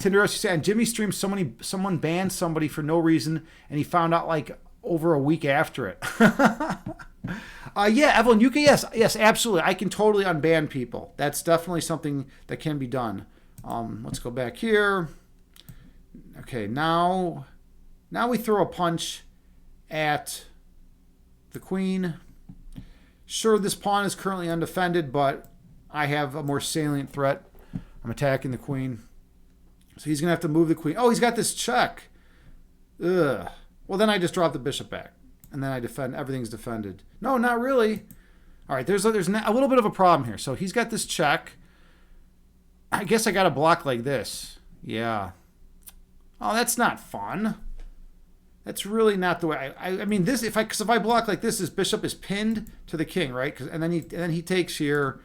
you say on Jimmy's stream, someone banned somebody for no reason, and he found out like over a week after it. Yeah, Evelyn, you can, yes, absolutely. I can totally unban people. That's definitely something that can be done. Let's go back here. Okay, now we throw a punch at the queen. Sure, this pawn is currently undefended, but I have a more salient threat. I'm attacking the queen. So he's going to have to move the queen. Oh, he's got this check. Ugh. Well, then I just drop the bishop back. And then I defend. Everything's defended. No, not really. All right, there's a little bit of a problem here. So he's got this check. I guess I got to block like this. Yeah. Oh, that's not fun. That's really not the way. I mean, this if I block like this, his bishop is pinned to the king, right? And then he takes here,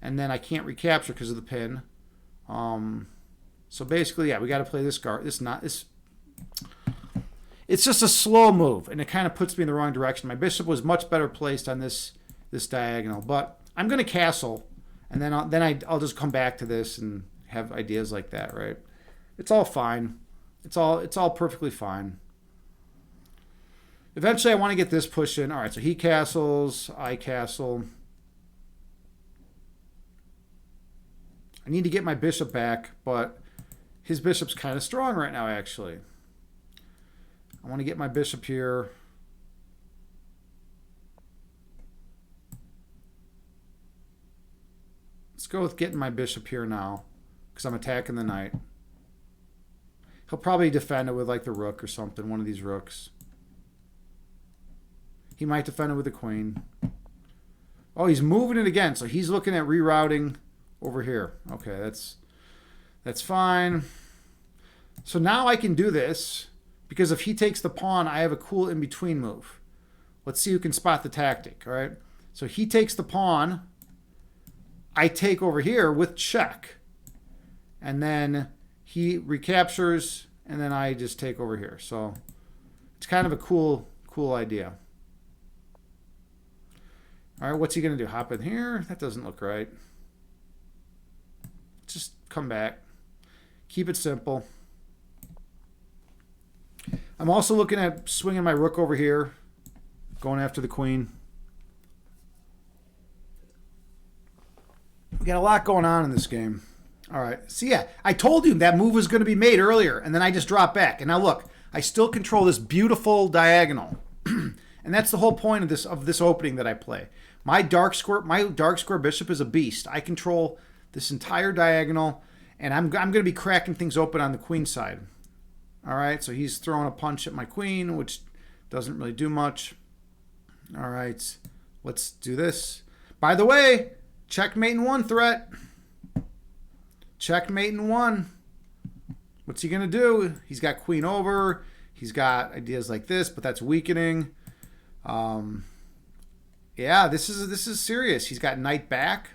and then I can't recapture because of the pin. So basically, yeah, we got to play this guard. It's just a slow move, and it kind of puts me in the wrong direction. My bishop was much better placed on this diagonal, but I'm going to castle, and then I'll just come back to this and have ideas like that, right? It's all fine. It's all perfectly fine. Eventually, I want to get this push in. All right, so he castles, I castle. I need to get my bishop back, but his bishop's kind of strong right now, actually. I want to get my bishop here. go with getting my bishop here now because I'm attacking the knight. He'll probably defend it with like the rook or something, one of these rooks. He might defend it with the queen. Oh, he's moving it again, so he's looking at rerouting over here. Okay, that's fine. So now I can do this because if he takes the pawn, I have a cool in-between move. Let's see who can spot the tactic, all right? So he takes the pawn. I take over here with check. And then he recaptures, and then I just take over here. So it's kind of a cool idea. All right, what's he going to do? Hop in here? That doesn't look right. Just come back. Keep it simple. I'm also looking at swinging my rook over here, going after the queen. We got a lot going on in this game. All right. So, yeah, I told you that move was going to be made earlier, and then I just dropped back. And now, look, I still control this beautiful diagonal. And that's the whole point of this opening that I play. My dark square bishop is a beast. I control this entire diagonal, and I'm going to be cracking things open on the queen side. All right, so he's throwing a punch at my queen, which doesn't really do much. All right, let's do this. By the way, checkmate in one threat. Checkmate in one. What's he going to do? He's got queen over. He's got ideas like this, but that's weakening. Yeah, this is serious. He's got knight back.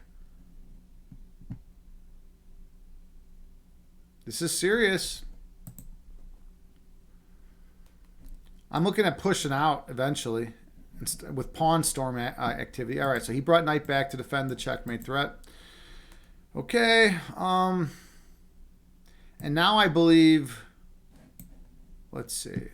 This is serious. I'm looking at pushing out eventually with pawn storm activity. All right, so he brought knight back to defend the checkmate threat. Okay. And now I believe, let's see.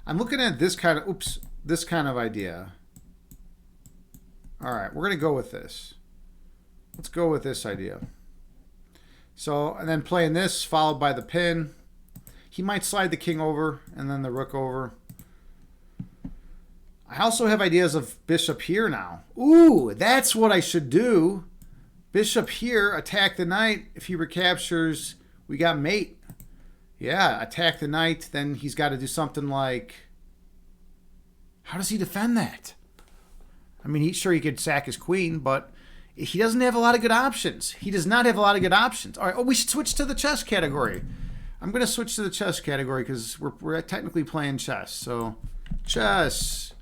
I'm looking at this kind of idea. All right, we're going to go with this. Let's go with this idea. So, and then playing this followed by the pin. He might slide the king over and then the rook over. I also have ideas of bishop here now. Ooh, that's what I should do. Bishop here, attack the knight. If he recaptures, we got mate. Yeah, attack the knight. Then he's got to do something like... How does he defend that? I mean, he's sure he could sack his queen, but he doesn't have a lot of good options. He does not have a lot of good options. All right, we should switch to the chess category. I'm going to switch to the chess category because we're technically playing chess. So, chess.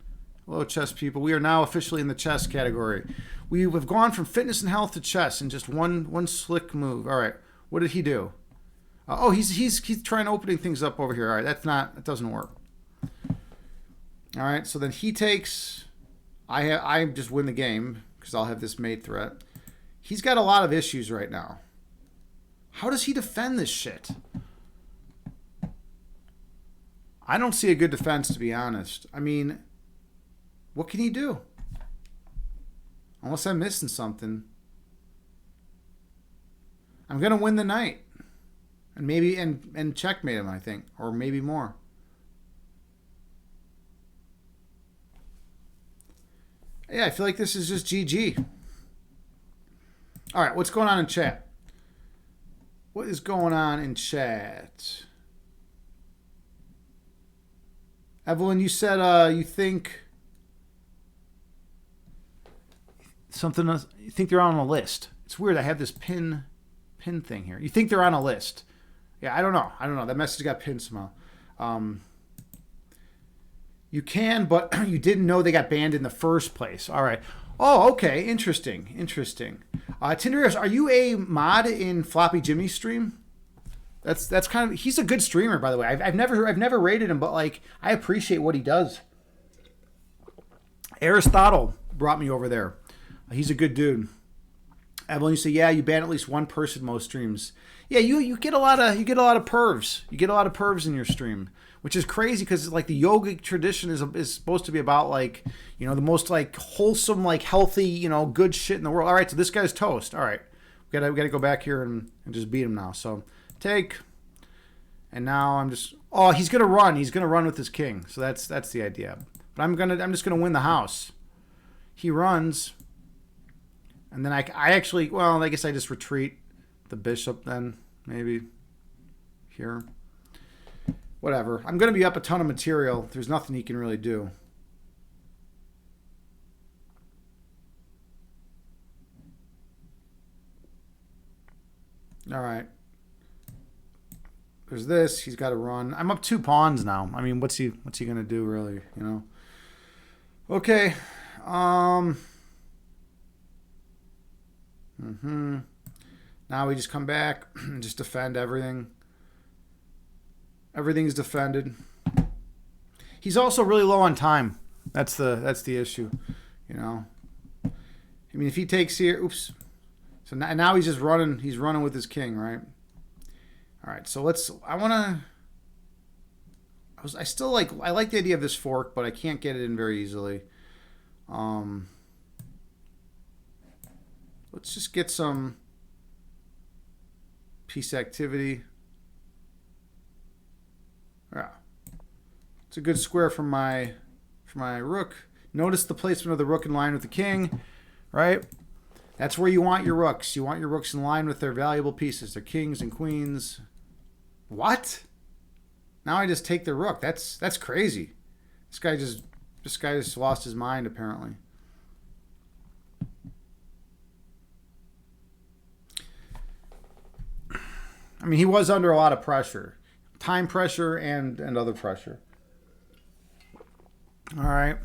Hello, chess people. We are now officially in the chess category. We have gone from fitness and health to chess in just one slick move. All right, what did he do? Oh, he's trying opening things up over here. All right, that doesn't work. All right, so then he takes. I just win the game because I'll have this mate threat. He's got a lot of issues right now. How does he defend this shit? I don't see a good defense, to be honest. I mean, what can he do? Unless I'm missing something. I'm gonna win the knight. And maybe and checkmate him, I think. Or maybe more. Yeah, I feel like this is just GG. All right, what's going on in chat? What is going on in chat? Evelyn, you said you think something else, you think they're on a list. It's weird. I have this pin thing here. You think they're on a list. Yeah, I don't know. That message got pinned somehow. You can, but you didn't know they got banned in the first place. All right. Oh, okay. Interesting. Tinderius, are you a mod in Floppy Jimmy's stream? That's kind of, he's a good streamer, by the way. I've never rated him, but like I appreciate what he does. Aristotle brought me over there. He's a good dude. Evelyn, you say, yeah, you ban at least one person most streams. Yeah, you get a lot of pervs. You get a lot of pervs in your stream, which is crazy because like the yogic tradition is supposed to be about like, you know, the most like wholesome, like healthy, you know, good shit in the world. All right, so this guy's toast. All right, we gotta go back here and just beat him now. So take, and now I'm just, oh, he's gonna run. He's gonna run with his king. So that's the idea. But I'm just gonna win the house. He runs, and then I actually, well, I guess I just retreat the bishop then, maybe here. Whatever. I'm going to be up a ton of material. There's nothing he can really do. All right. There's this. He's got to run. I'm up 2 pawns now. I mean, what's he going to do really, you know? Okay. Now we just come back and just defend everything. Everything's defended. He's also really low on time. That's the issue, you know. I mean, if he takes here, oops. So now he's just running. He's running with his king, right? All right. So I like the idea of this fork, but I can't get it in very easily. Let's just get some piece activity. Yeah. It's a good square for my rook. Notice the placement of the rook in line with the king, right? That's where you want your rooks. You want your rooks in line with their valuable pieces, their kings and queens. What? Now I just take the rook. That's crazy. This guy just lost his mind apparently. I mean, he was under a lot of pressure. Time pressure and other pressure. All right.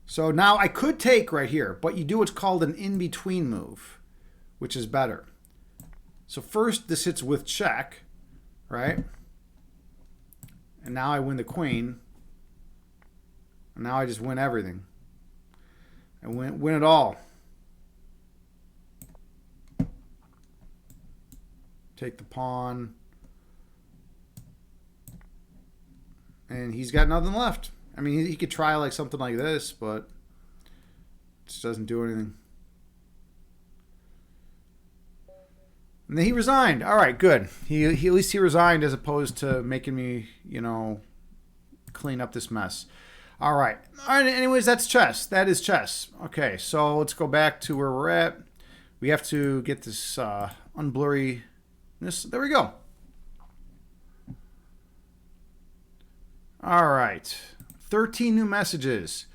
So now I could take right here, but you do what's called an in-between move, which is better. So first this hits with check, right? And now I win the queen. And now I just win everything. I win it all. Take the pawn. And he's got nothing left. I mean, he could try like something like this, but it just doesn't do anything. And then he resigned. All right, good. He at least he resigned as opposed to making me, you know, clean up this mess. All right. All right. Anyways, that's chess. That is chess. Okay, so let's go back to where we're at. We have to get this unblurry. There we go. All right. 13 new messages.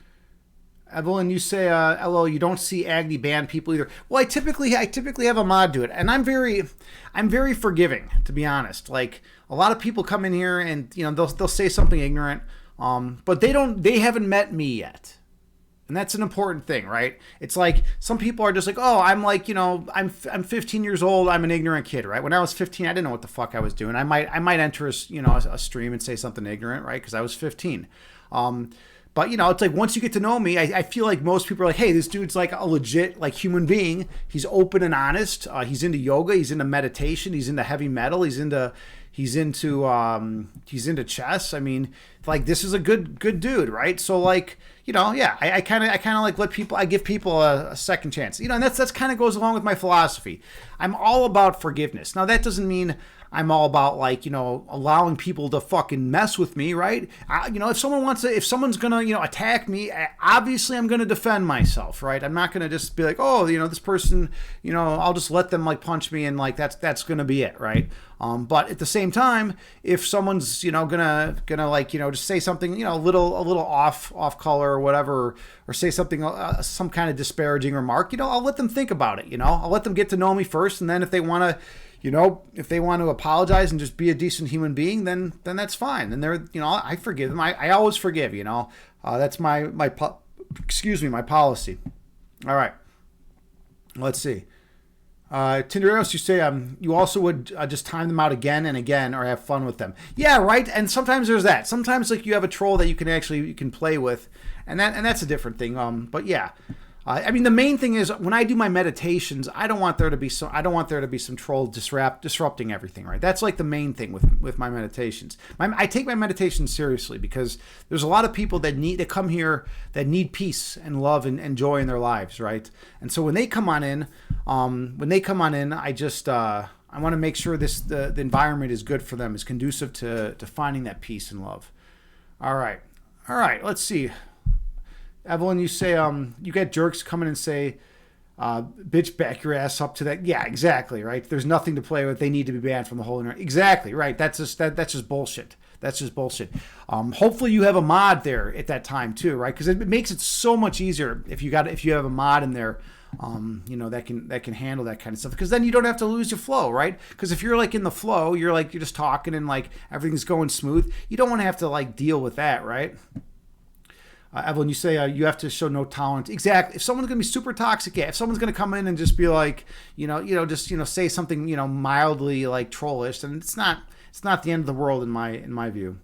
Evelyn, you say, LO, you don't see Agni ban people either. Well, I typically have a mod do it, and I'm very forgiving, to be honest. Like a lot of people come in here and you know they'll say something ignorant, but they haven't met me yet. And that's an important thing, right? It's like some people are just like, oh, I'm like, you know, I'm 15 years old. I'm an ignorant kid, right? When I was 15, I didn't know what the fuck I was doing. I might enter a stream and say something ignorant, right? Because I was 15. But you know, it's like once you get to know me, I feel like most people are like, hey, this dude's like a legit like human being. He's open and honest. He's into yoga. He's into meditation. He's into heavy metal. He's into chess. I mean, like this is a good dude, right? So like, you know, yeah, I kind of like I give people a second chance, you know, and that's kind of goes along with my philosophy. I'm all about forgiveness. Now that doesn't mean I'm all about like, you know, allowing people to fucking mess with me, right? You know, if someone's gonna, you know, attack me, obviously I'm gonna defend myself, right? I'm not gonna just be like, oh, you know, this person, you know, I'll just let them like punch me and like that's gonna be it, right? But at the same time, if someone's, you know, gonna like, you know, just say something, you know, a little off color or whatever, or say something, some kind of disparaging remark, you know, I'll let them think about it, you know, I'll let them get to know me first, and then if they want to, you know, if they want to apologize and just be a decent human being, then that's fine. Then they're, you know, I forgive them. I always forgive, you know. That's my policy. All right. Let's see. Tinderos, you say you also would just time them out again and again or have fun with them. Yeah, right. And sometimes there's that. Sometimes like you have a troll that you can play with, and that's a different thing. But yeah. I mean, the main thing is when I do my meditations, I don't want there to be some troll disrupting everything, right? That's like the main thing with my meditations. I take my meditations seriously because there's a lot of people that come here that need peace and love and joy in their lives, right? And so when they come on in, I want to make sure the environment is good for them, is conducive to finding that peace and love. All right. Let's see. Evelyn, you say you get jerks coming and say, bitch, back your ass up to that. Yeah, exactly, right? There's nothing to play with. They need to be banned from the whole internet. Exactly, right. That's just bullshit. That's just bullshit. Hopefully you have a mod there at that time too, right? Because it makes it so much easier if you have a mod in there, that can handle that kind of stuff. Because then you don't have to lose your flow, right? Because if you're like in the flow, you're just talking and like everything's going smooth. You don't want to have to like deal with that, right? Evelyn, you say you have to show no tolerance. Exactly. If someone's going to be super toxic, yeah. If someone's going to come in and just be like, say something, mildly like trollish, then it's not the end of the world in my view.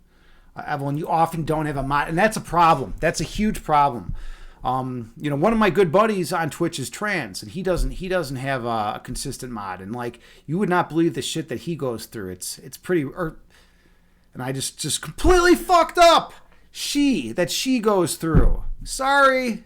Evelyn, you often don't have a mod, and that's a problem. That's a huge problem. One of my good buddies on Twitch is trans, and he doesn't have a consistent mod, and like you would not believe the shit that he goes through. It's pretty, and I just completely fucked up. She goes through. Sorry,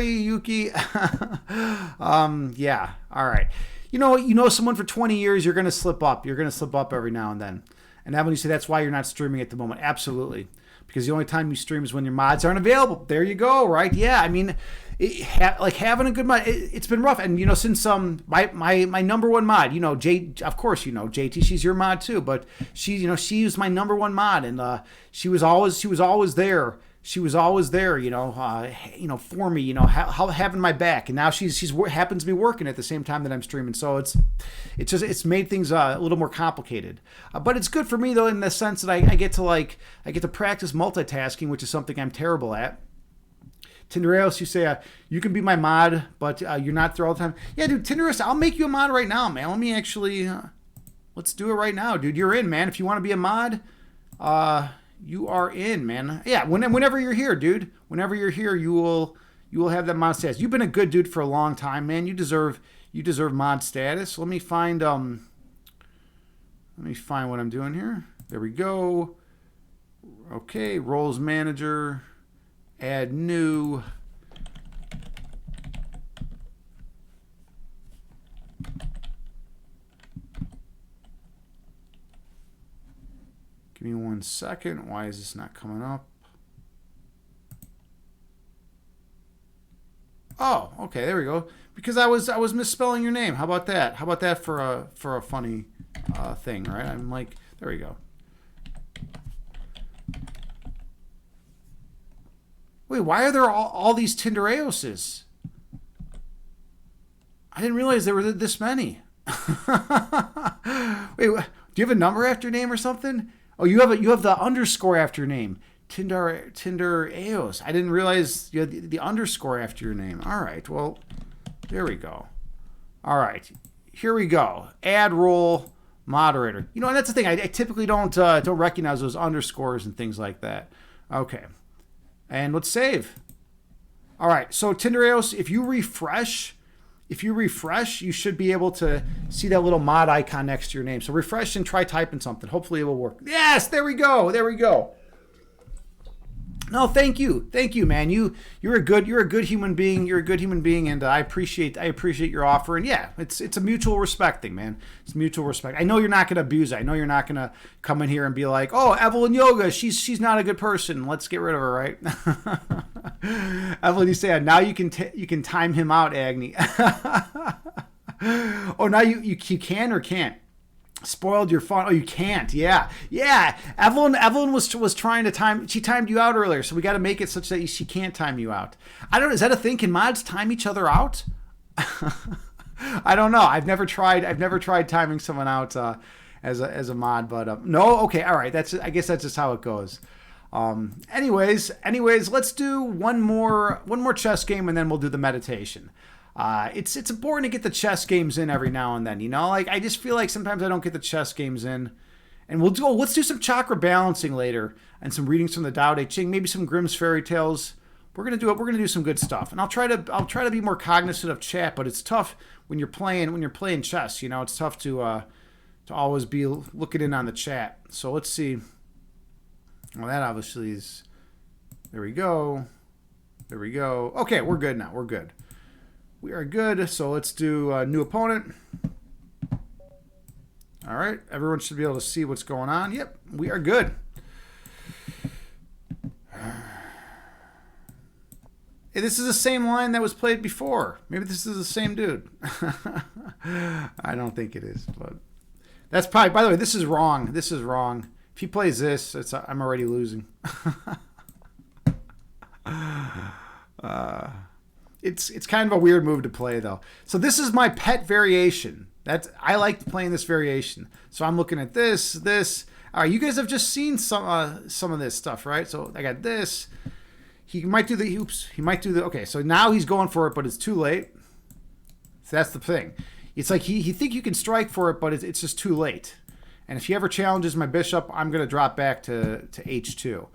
Yuki. Yeah, all right. You know someone for 20 years, you're gonna slip up. You're gonna slip up every now and then. And then when you say that's why you're not streaming at the moment, absolutely, because the only time you stream is when your mods aren't available. There you go, right? Yeah, I mean, having a good mod, it's been rough. And since my number one mod, of course JT, she's your mod too, but she was my number one mod, and she was always there. She was always there, for me, having my back. And now she's happens to be working at the same time that I'm streaming. So it's made things a little more complicated. But it's good for me though, in the sense that I get to practice multitasking, which is something I'm terrible at. Tindereos, you say you can be my mod, but you're not there all the time. Yeah, dude, Tindereos, I'll make you a mod right now, man. Let me actually let's do it right now, dude. You're in, man. If you want to be a mod, you are in, man. Yeah, whenever you're here, dude. Whenever you're here, you will have that mod status. You've been a good dude for a long time, man. You deserve mod status. Let me find what I'm doing here. There we go. Okay, roles manager, add new. Give me 1 second. Why is this not coming up? Oh, okay, there we go. Because I was misspelling your name. How about that? How about that for a funny thing, right? I'm like, there we go. Wait, why are there all these Tindereoses? I didn't realize there were this many. Wait, do you have a number after your name or something? Oh, you have the underscore after your name. Tindereos. I didn't realize you had the underscore after your name. All right, well, there we go. All right, here we go. Add role moderator. And that's the thing. I typically don't recognize those underscores and things like that. Okay, and let's save. All right, so Tindereos, if you refresh, you should be able to see that little mod icon next to your name. So refresh and try typing something. Hopefully it will work. Yes, there we go. No, thank you, man. You're a good human being. You're a good human being, and I appreciate your offer. And yeah, it's a mutual respect thing, man. It's mutual respect. I know you're not gonna abuse it. I know you're not gonna come in here and be like, oh, Evelyn Yoga, she's not a good person. Let's get rid of her, right? Evelyn, you say now you can time him out, Agni. Oh, now you can or can't. Spoiled your fun. Oh, you can't. Yeah. Evelyn was trying to time. She timed you out earlier, so we got to make it such that she can't time you out. I don't know. Is that a thing? Can mods time each other out? I don't know. I've never tried timing someone out as a mod, but no. Okay. All right. I guess that's just how it goes. Anyways, let's do one more chess game, and then we'll do the meditation. It's important to get the chess games in every now and then, like I just feel like sometimes I don't get the chess games in, and let's do some chakra balancing later and some readings from the Tao Te Ching, maybe some Grimm's fairy tales. we're gonna do it. We're gonna do some good stuff, and I'll try to be more cognizant of chat, but it's tough when you're playing chess. You know, it's tough to always be looking in on the chat. So let's see. Well, that obviously is. There we go. There we go. Okay, we're good now. We're good. We are good. So let's do a new opponent. All right, everyone should be able to see what's going on. Yep, we are good. Hey, this is the same line that was played before. Maybe this is the same dude. I don't think it is, but that's probably. By the way, this is wrong. This is wrong. If he plays this, I'm already losing. It's kind of a weird move to play though. So this is my pet variation. I like playing this variation. So I'm looking at this. All right, you guys have just seen some of this stuff, right? So I got this. He might do the oops. He might do the okay. So now he's going for it, but it's too late. So that's the thing. It's like he think you can strike for it, but it's just too late. And if he ever challenges my bishop, I'm gonna drop back to h2.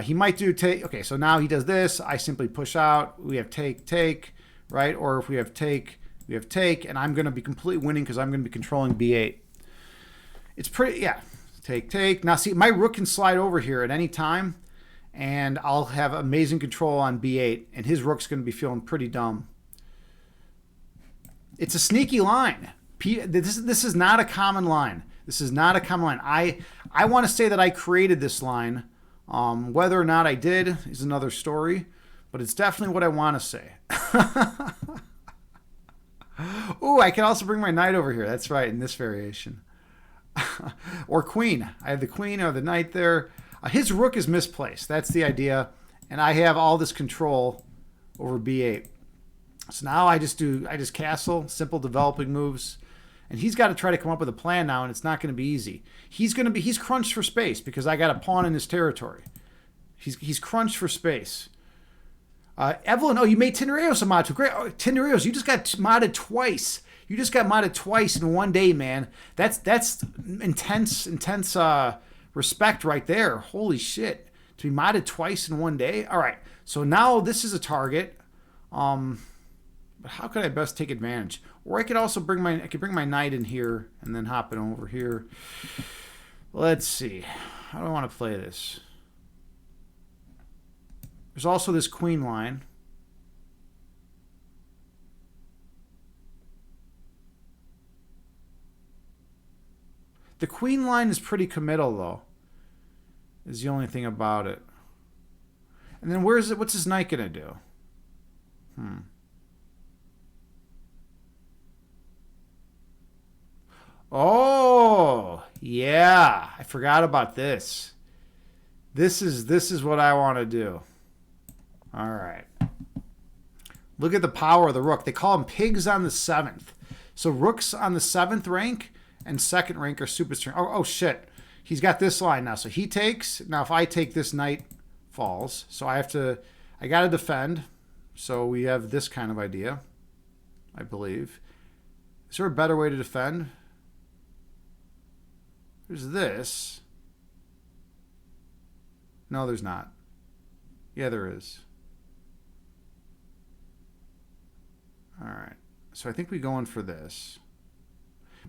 He might do take. Okay, so now he does this. I simply push out. We have take, right? Or if we have take, and I'm going to be completely winning because I'm going to be controlling b8. It's pretty, yeah. Take. Now see, my rook can slide over here at any time, and I'll have amazing control on b8, and his rook's going to be feeling pretty dumb. It's a sneaky line. This is not a common line. This is not a common line. I want to say that I created this line. Whether or not I did is another story, but it's definitely what I want to say. Ooh, I can also bring my knight over here. That's right, in this variation. Or queen. I have the queen or the knight there. His rook is misplaced. That's the idea. And I have all this control over b8. So now I just castle, simple developing moves. And he's got to try to come up with a plan now, and it's not going to be easy. He's crunched for space because I got a pawn in his territory. He's crunched for space. Evelyn, oh, you made Tenerios a mod too. Great. Oh, Tenerios, you just got modded twice. You just got modded twice in one day, man. That's intense respect right there. Holy shit. To be modded twice in one day? All right. So now this is a target. But how could I best take advantage? Or I could also bring my knight in here and then hop it over here. Let's see. How do I want to play this? There's also this queen line. The queen line is pretty committal though. Is the only thing about it. And then what's his knight gonna do? Oh, yeah. I forgot about this. This is what I want to do. All right. Look at the power of the rook. They call them pigs on the 7th. So rooks on the 7th rank and 2nd rank are super strong. Oh shit. He's got this line now. So he takes. Now if I take, this knight falls. So I got to defend. So we have this kind of idea, I believe. Is there a better way to defend? There's this. No, there's not. Yeah, there is. All right. So I think we go in for this.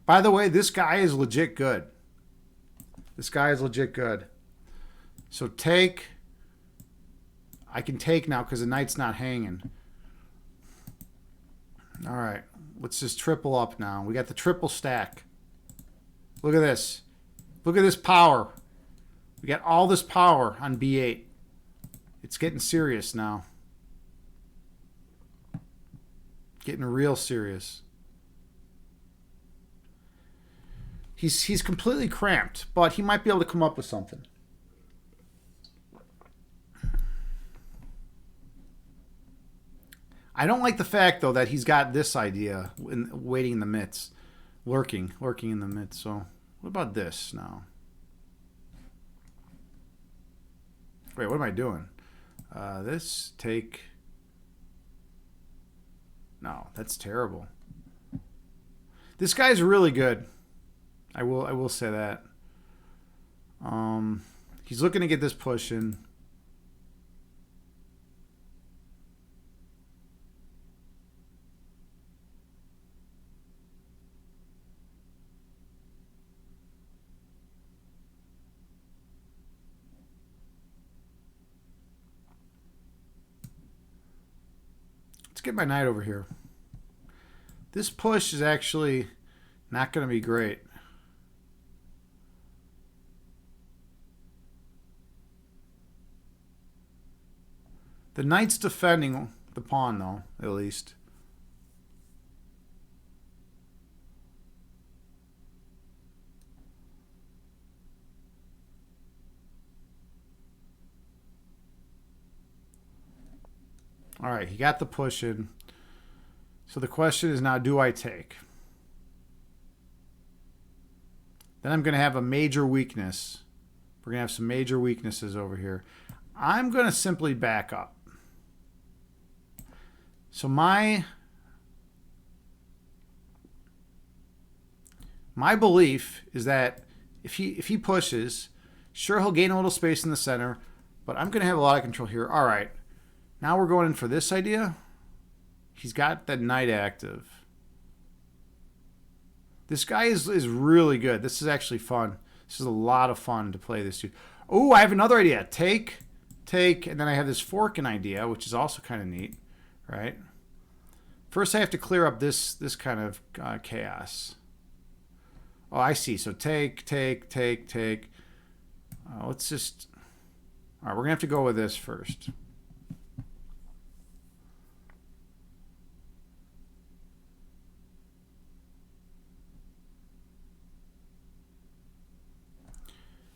By the way, this guy is legit good. This guy is legit good. So take. I can take now because the knight's not hanging. All right. Let's just triple up now. We got the triple stack. Look at this. Look at this power. We got all this power on b8. It's getting serious now. Getting real serious. He's completely cramped, but he might be able to come up with something. I don't like the fact, though, that he's got this idea waiting in the midst. Lurking in the midst. So what about this now? Wait, what am I doing? This, take... No, that's terrible. This guy's really good. I will say that. He's looking to get this push in. Let's get my knight over here. This push is actually not going to be great. The knight's defending the pawn, though, at least. All right, he got the push in. So the question is now, do I take? Then I'm going to have a major weakness. We're going to have some major weaknesses over here. I'm going to simply back up. So my belief is that if he pushes, sure, he'll gain a little space in the center, but I'm going to have a lot of control here. All right. Now we're going in for this idea. He's got that knight active. This guy is really good. This is actually fun. This is a lot of fun to play this dude. Oh, I have another idea. Take, and then I have this forking idea, which is also kind of neat, right? First, I have to clear up this kind of chaos. Oh, I see. So take. Let's just... All right, we're going to have to go with this first.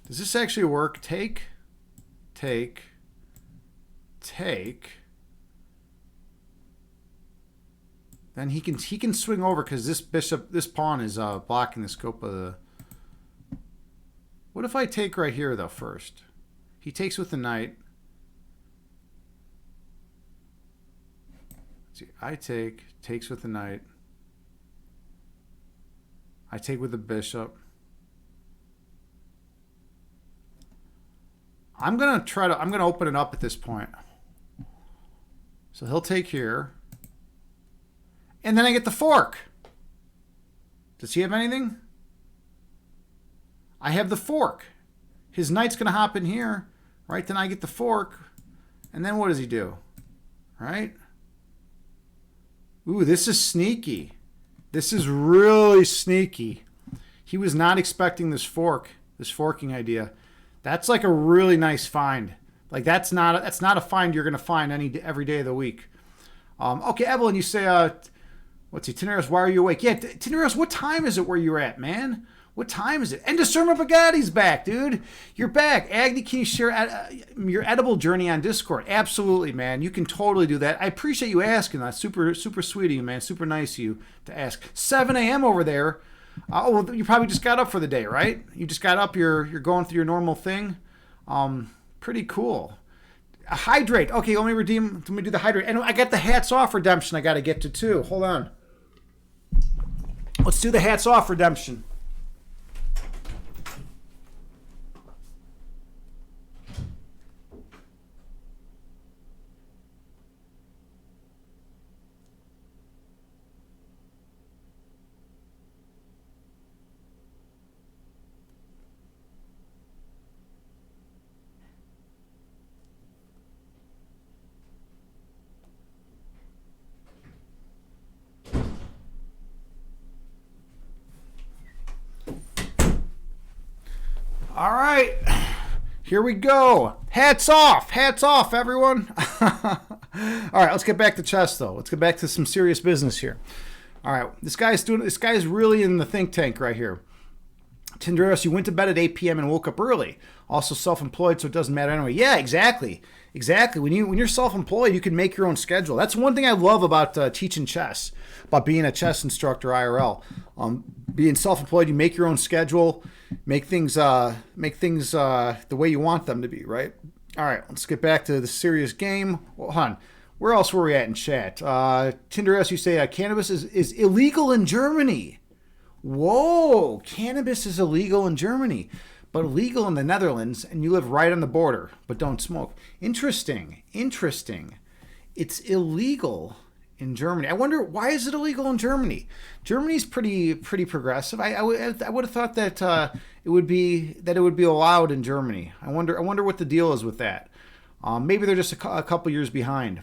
Does this actually work? Take. Then he can swing over because this pawn is blocking the scope of the... What if I take right here though first? He takes with the knight. Let's see, I takes with the knight. I take with the bishop. I'm gonna open it up at this point. So he'll take here. And then I get the fork. Does he have anything? I have the fork. His knight's gonna hop in here, right? Then I get the fork. And then what does he do? Right? Ooh, this is sneaky. This is really sneaky. He was not expecting this forking idea. That's like a really nice find. Like that's not a find you're gonna find every day of the week. Okay, Evelyn, you say, let's see, Teneros, why are you awake? Yeah, Teneros, what time is it where you're at, man? What time is it? And Discernment Bugatti's back, dude. You're back. Agni, can you share your edible journey on Discord? Absolutely, man. You can totally do that. I appreciate you asking. That's super, super sweet of you, man. Super nice of you to ask. 7 a.m. over there. Well, you probably just got up for the day, right? You just got up. You're going through your normal thing. Pretty cool. Hydrate. Okay, let me do the hydrate. And I got the hats off redemption I got to get to too. Hold on. Let's do the hats off redemption. All right, here we go. Hats off, everyone. All right, let's get back to chess, though. Let's get back to some serious business here. All right, this guy's really in the think tank right here. Tindreros, you went to bed at 8 p.m. and woke up early. Also self-employed, so it doesn't matter anyway. Yeah, exactly. When you're self-employed, you can make your own schedule. That's one thing I love about teaching chess, about being a chess instructor IRL. Being self-employed, you make your own schedule, make things the way you want them to be, right? All right, let's get back to the serious game. Well, hold on. Where else were we at in chat? Tinder, you say cannabis is illegal in Germany. Whoa, cannabis is illegal in Germany, but illegal in the Netherlands, and you live right on the border, but don't smoke. Interesting. It's illegal in Germany. I wonder, why is it illegal in Germany? Germany's pretty progressive. I would have thought that it would be allowed in Germany. I wonder what the deal is with that. Maybe they're just a couple years behind.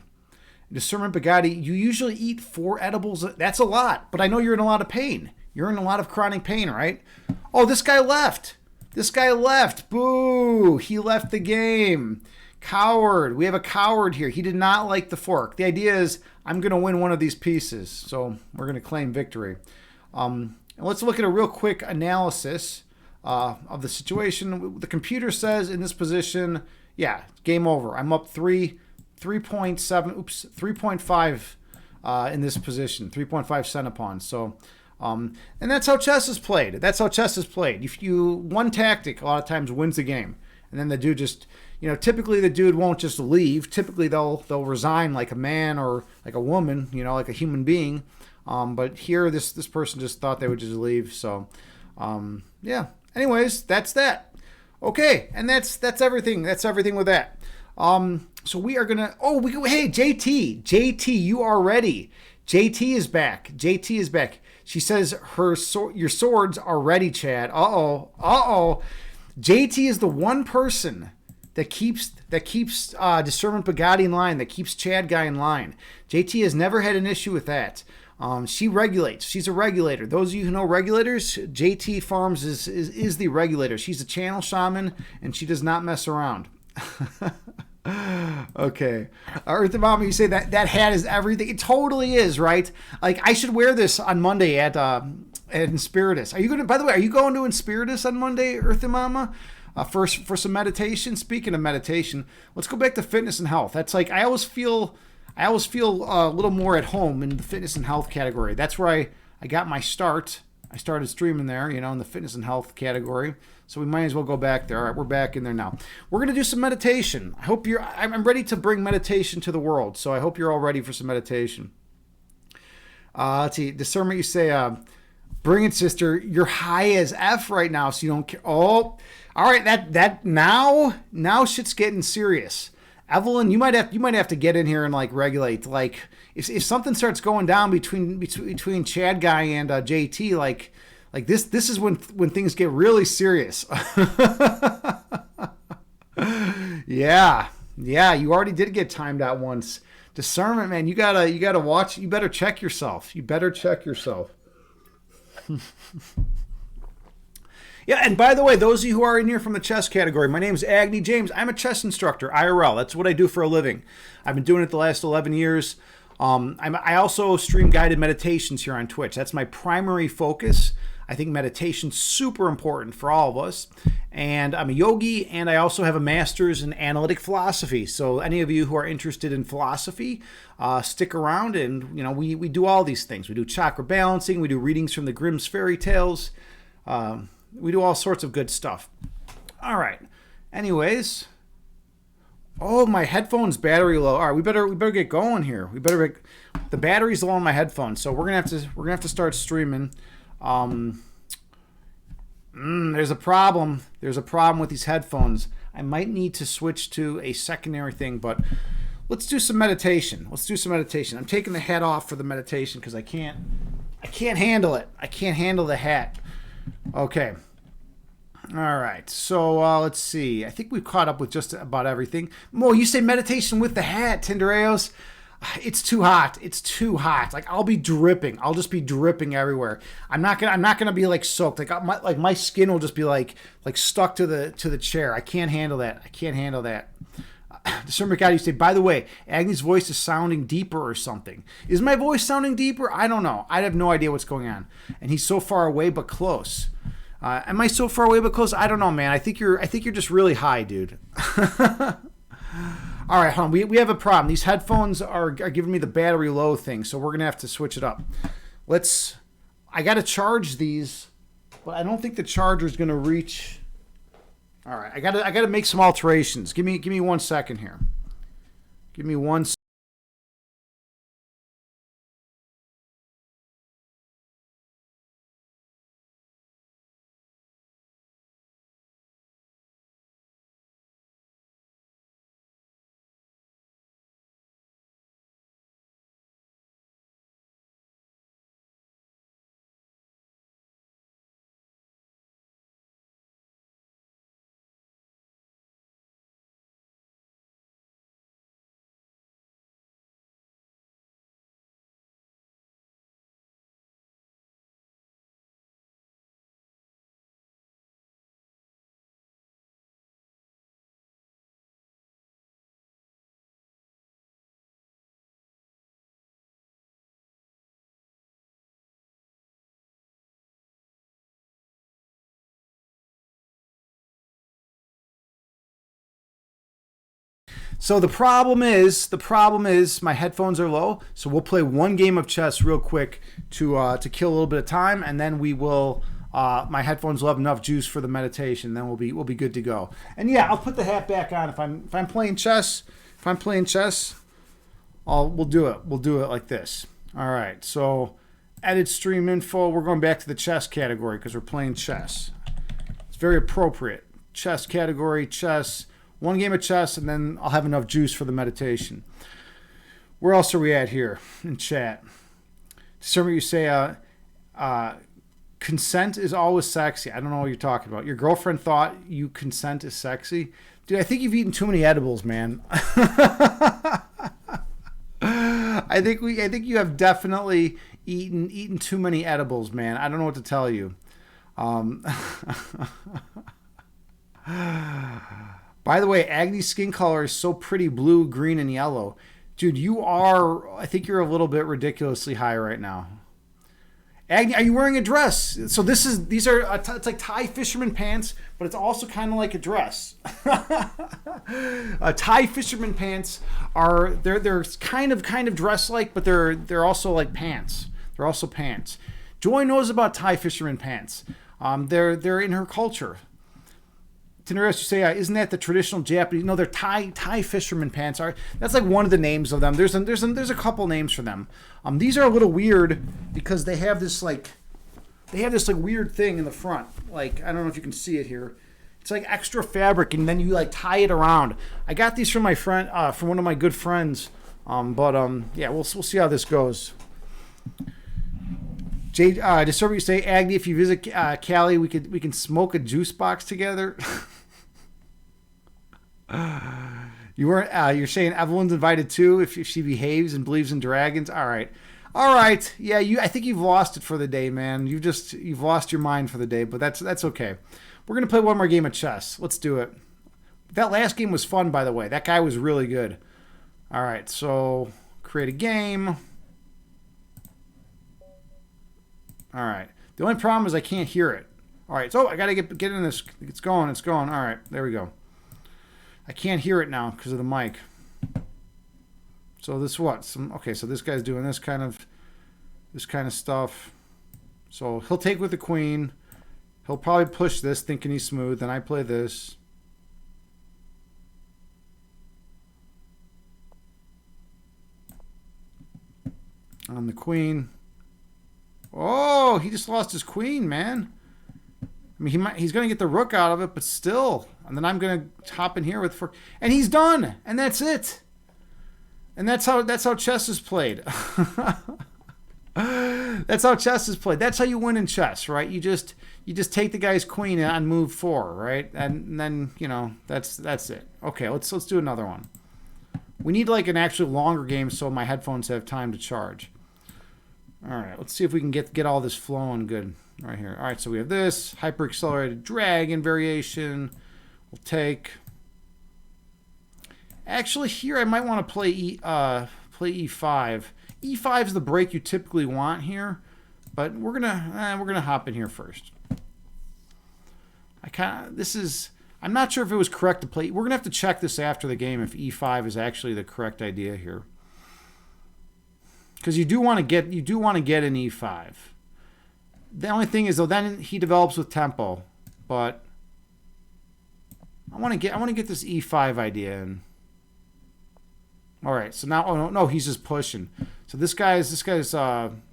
Discernment Bugatti, you usually eat 4 edibles. That's a lot, but I know you're in a lot of pain. You're in a lot of chronic pain, right? Oh, this guy left. This guy left. Boo. He left the game. Coward. We have a coward here. He did not like the fork. The idea is I'm going to win one of these pieces. So we're going to claim victory. And let's look at a real quick analysis of the situation. The computer says in this position, yeah, game over. I'm up 3.5 in this position, 3.5 centipawns. So, and that's how chess is played. That's how chess is played. If you one tactic, a lot of times wins the game, and then the dude just, typically the dude won't just leave. Typically they'll resign like a man or like a woman, like a human being. But here this person just thought they would just leave. So, yeah. Anyways, that's that. Okay, and that's everything. That's everything with that. So we are gonna. Hey, JT, you are ready. JT is back. JT is back. She says your swords are ready, Chad. Uh-oh. JT is the one person that keeps Discernment Bugatti in line, that keeps Chad Guy in line. JT has never had an issue with that. She regulates. She's a regulator. Those of you who know regulators, JT Farms is the regulator. She's a channel shaman, and she does not mess around. Okay. Earth and Mama, you say that hat is everything. It totally is, right? Like, I should wear this on Monday at Inspiritus. By the way, are you going to Inspiritus on Monday, Earth and Mama? For some meditation? Speaking of meditation, let's go back to fitness and health. That's like, I always feel a little more at home in the fitness and health category. That's where I got my start. I started streaming there, in the fitness and health category. So we might as well go back there. All right, we're back in there now. We're going to do some meditation. I'm ready to bring meditation to the world. So I hope you're all ready for some meditation. Let's see. Discernment, you say, bring it, sister. You're high as F right now, so you don't care. Oh, all right. That now shit's getting serious. Evelyn, you might have to get in here and like regulate. Like if something starts going down between Chad Guy and JT, like this is when things get really serious. Yeah, you already did get timed out once. Discernment, man, you gotta watch. You better check yourself. Yeah, and by the way, those of you who are in here from the chess category, my name is Agni James. I'm a chess instructor, IRL. That's what I do for a living. I've been doing it the last 11 years. I also stream guided meditations here on Twitch. That's my primary focus. I think meditation's super important for all of us. And I'm a yogi, and I also have a master's in analytic philosophy. So any of you who are interested in philosophy, stick around, and we do all these things. We do chakra balancing. We do readings from the Grimm's fairy tales. We do all sorts of good stuff. All right. Anyways, my headphones battery low. All right, we better get going here. The battery's low on my headphones, so we're gonna have to start streaming. There's a problem. There's a problem with these headphones. I might need to switch to a secondary thing, but let's do some meditation. I'm taking the hat off for the meditation because I can't handle it. I can't handle the hat. Okay. All right. So let's see. I think we've caught up with just about everything. Mo, you say meditation with the hat, Tindereos. It's too hot. Like I'll be dripping. I'll just be dripping everywhere. I'm not gonna be like soaked. Like my skin will just be like stuck to the chair. I can't handle that. Discernment God, you say, by the way, Agni's voice is sounding deeper or something. Is my voice sounding deeper? I don't know. I have no idea what's going on. And he's so far away but close. Am I so far away but close? I don't know, man. I think you're just really high, dude. All right, hon. We have a problem. These headphones are giving me the battery low thing, so we're gonna have to switch it up. I gotta charge these, but I don't think the charger's gonna reach. All right, I gotta make some alterations. Give me 1 second here. Give me 1 second. So the problem is my headphones are low. So we'll play one game of chess real quick to kill a little bit of time, and then we will. My headphones will have enough juice for the meditation. Then we'll be good to go. And yeah, I'll put the hat back on if I'm playing chess. If I'm playing chess, we'll do it. We'll do it like this. All right. So edit stream info. We're going back to the chess category because we're playing chess. It's very appropriate. Chess category, chess. One game of chess, and then I'll have enough juice for the meditation. Where else are we at here in chat? Somebody you say, consent is always sexy. I don't know what you're talking about. Your girlfriend thought you consent is sexy? Dude, I think you've eaten too many edibles, man. I think you have definitely eaten too many edibles, man. I don't know what to tell you. By the way, Agni's skin color is so pretty blue, green, and yellow. Dude, I think you're a little bit ridiculously high right now. Agni, are you wearing a dress? So these are it's like Thai fisherman pants, but it's also kind of like a dress. Thai fisherman pants they're kind of dress-like, but they're also like pants. They're also pants. Joy knows about Thai fisherman pants. They're in her culture. It's interesting you say, isn't that the traditional Japanese? No, they're Thai fisherman pants. That's like one of the names of them. There's a couple names for them. These are a little weird because they have this weird thing in the front. Like, I don't know if you can see it here. It's like extra fabric, and then you like tie it around. I got these from my friend, from one of my good friends. Yeah, we'll see how this goes. Jay, just so you say, Agni, if you visit Cali, we can smoke a juice box together. You're saying Evelyn's invited too if she behaves and believes in dragons. All right. Yeah, I think you've lost it for the day, man. You've lost your mind for the day, but that's okay. We're gonna play one more game of chess. Let's do it. That last game was fun, by the way. That guy was really good. All right, so create a game. All right. The only problem is I can't hear it. All right. So I got to get in this. It's going. All right. There we go. I can't hear it now because of the mic. So this what? Okay. So this guy's doing this kind of stuff. So he'll take with the queen. He'll probably push this, thinking he's smooth. Then I play this. On the queen. Oh, he just lost his queen, man. I mean, he's going to get the rook out of it, but still. And then I'm going to hop in here with and he's done. And that's it. And that's how chess is played. That's how chess is played. That's how you win in chess, right? You just take the guy's queen on move 4, right? And then, that's it. Okay, let's do another one. We need like an actually longer game so my headphones have time to charge. All right, let's see if we can get all this flowing good right here. All right, so we have this hyper accelerated dragon variation. We'll take. Actually, here I might want to play e5. E5 is the break you typically want here, but we're gonna hop in here first. I'm not sure if it was correct to play. We're gonna have to check this after the game if e5 is actually the correct idea here. Because you do want to get an e5. The only thing is though, then he develops with tempo, but I want to get this e5 idea in. All right, so now no, he's just pushing. So this guy's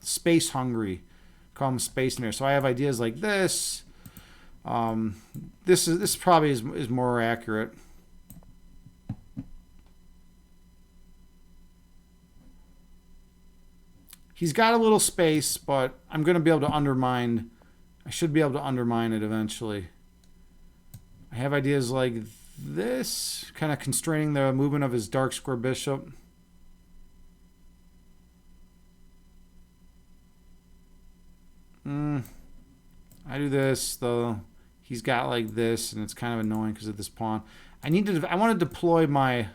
space hungry. Call him Space Mare. So I have ideas like this. This probably is more accurate. He's got a little space, but I'm going to be able to undermine. I should be able to undermine it eventually. I have ideas like this, kind of constraining the movement of his dark square bishop. I do this, though. He's got like this, and it's kind of annoying because of this pawn. I want to deploy my...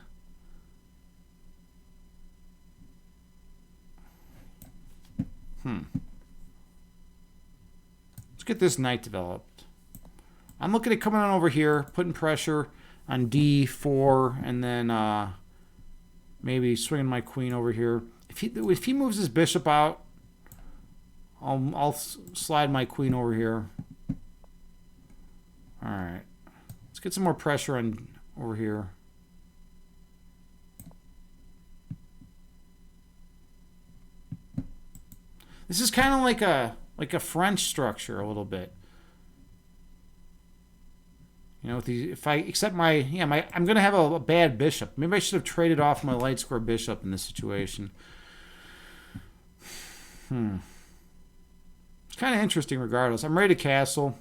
Let's get this knight developed. I'm looking at coming on over here, putting pressure. on d4, and then maybe swinging my queen over here. If he moves his bishop out, I'll slide my queen over here. All right, let's get some more pressure on over here. This is kind of like a French structure a little bit. You know, if I accept I'm gonna have a bad bishop. Maybe I should have traded off my light square bishop in this situation. It's kind of interesting regardless. I'm ready to castle.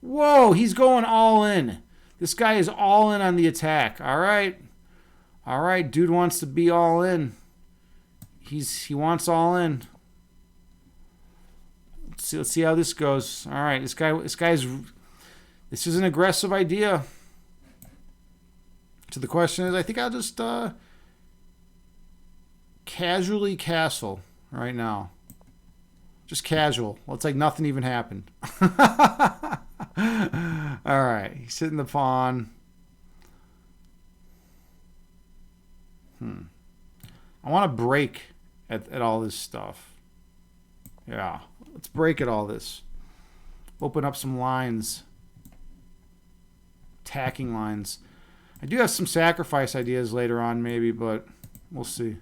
Whoa, he's going all in. This guy is all in on the attack. All right. All right, dude wants to be all in. He wants all in. Let's see how this goes. All right, this is an aggressive idea. So the question is, I think I'll just casually castle right now. Just casual. Well, it's like nothing even happened. All right, he's sitting the pawn. I want to break at all this stuff. Yeah, let's break at all this. Open up some lines. Attacking lines. I do have some sacrifice ideas later on, maybe, but we'll see.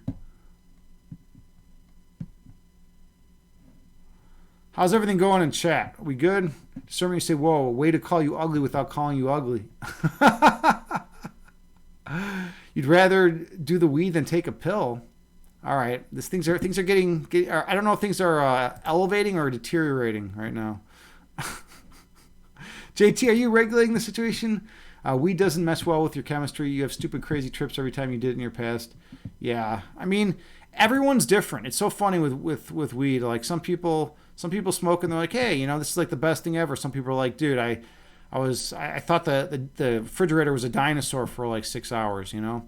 How's everything going in chat? Are we good? Somebody say, whoa, way to call you ugly without calling you ugly. You'd rather do the weed than take a pill. All right. Things are getting I don't know if things are elevating or deteriorating right now. JT, are you regulating the situation? Weed doesn't mess well with your chemistry. You have stupid, crazy trips every time you did it in your past. Yeah. I mean, everyone's different. It's so funny with weed. Like some people smoke and they're like, hey, you know, this is like the best thing ever. Some people are like, dude, I thought the refrigerator was a dinosaur for like 6 hours, you know?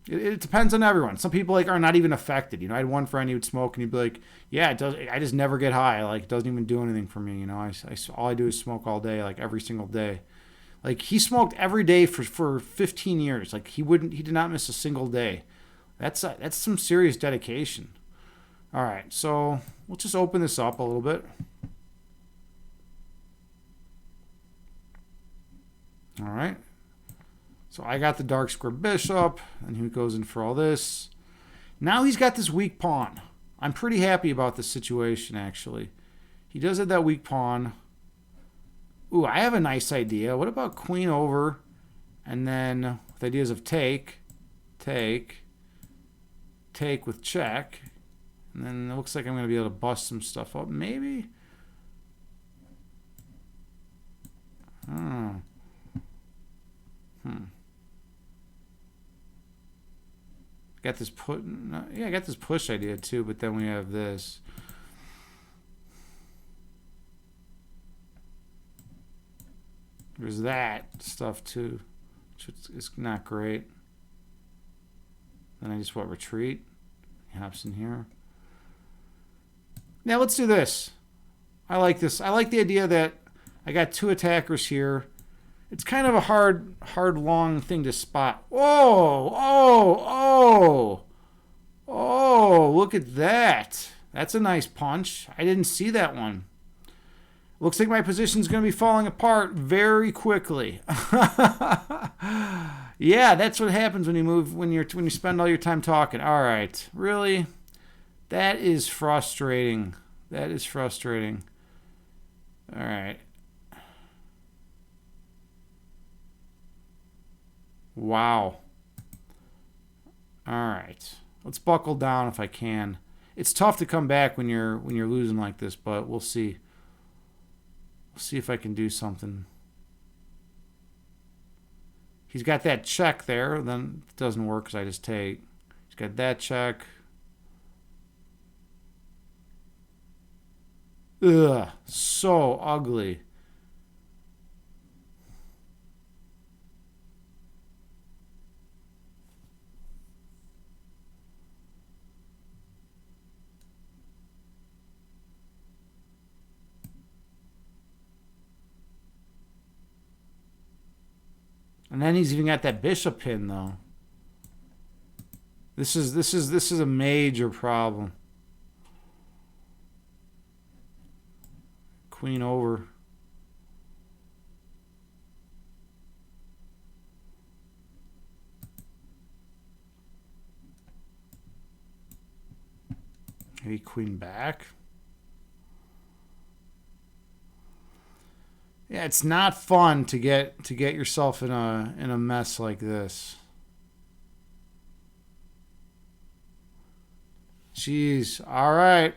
It depends on everyone. Some people like are not even affected. You know, I had one friend, he would smoke and he'd be like, yeah, it does. I just never get high. Like it doesn't even do anything for me. You know, all I do is smoke all day, like every single day. Like he smoked every day for 15 years. Like he did not miss a single day. That's some serious dedication. All right, so we'll just open this up a little bit. All right. So I got the dark square bishop, and he goes in for all this. Now he's got this weak pawn. I'm pretty happy about this situation, actually. He does have that weak pawn. Ooh, I have a nice idea. What about queen over, and then with ideas of take with check, and then it looks like I'm going to be able to bust some stuff up, maybe? Got this I got this push idea too, but then we have this. There's that stuff too, which is not great. Then I just retreat. He hops in here. Now let's do this. I like this. I like the idea that I got two attackers here. It's kind of a hard, long thing to spot. Oh, look at that. That's a nice punch. I didn't see that one. Looks like my position's going to be falling apart very quickly. Yeah, that's what happens when you spend all your time talking. All right. Really? That is frustrating. That is frustrating. All right. Wow. All right. Let's buckle down if I can. It's tough to come back when you're losing like this, but we'll see. We'll see if I can do something. He's got that check there. Then it doesn't work because I just take. He's got that check. Ugh. So ugly. And then he's even got that bishop pin though. This is a major problem. Queen over. Maybe queen back. Yeah, it's not fun to get yourself in a mess like this. Jeez. All right.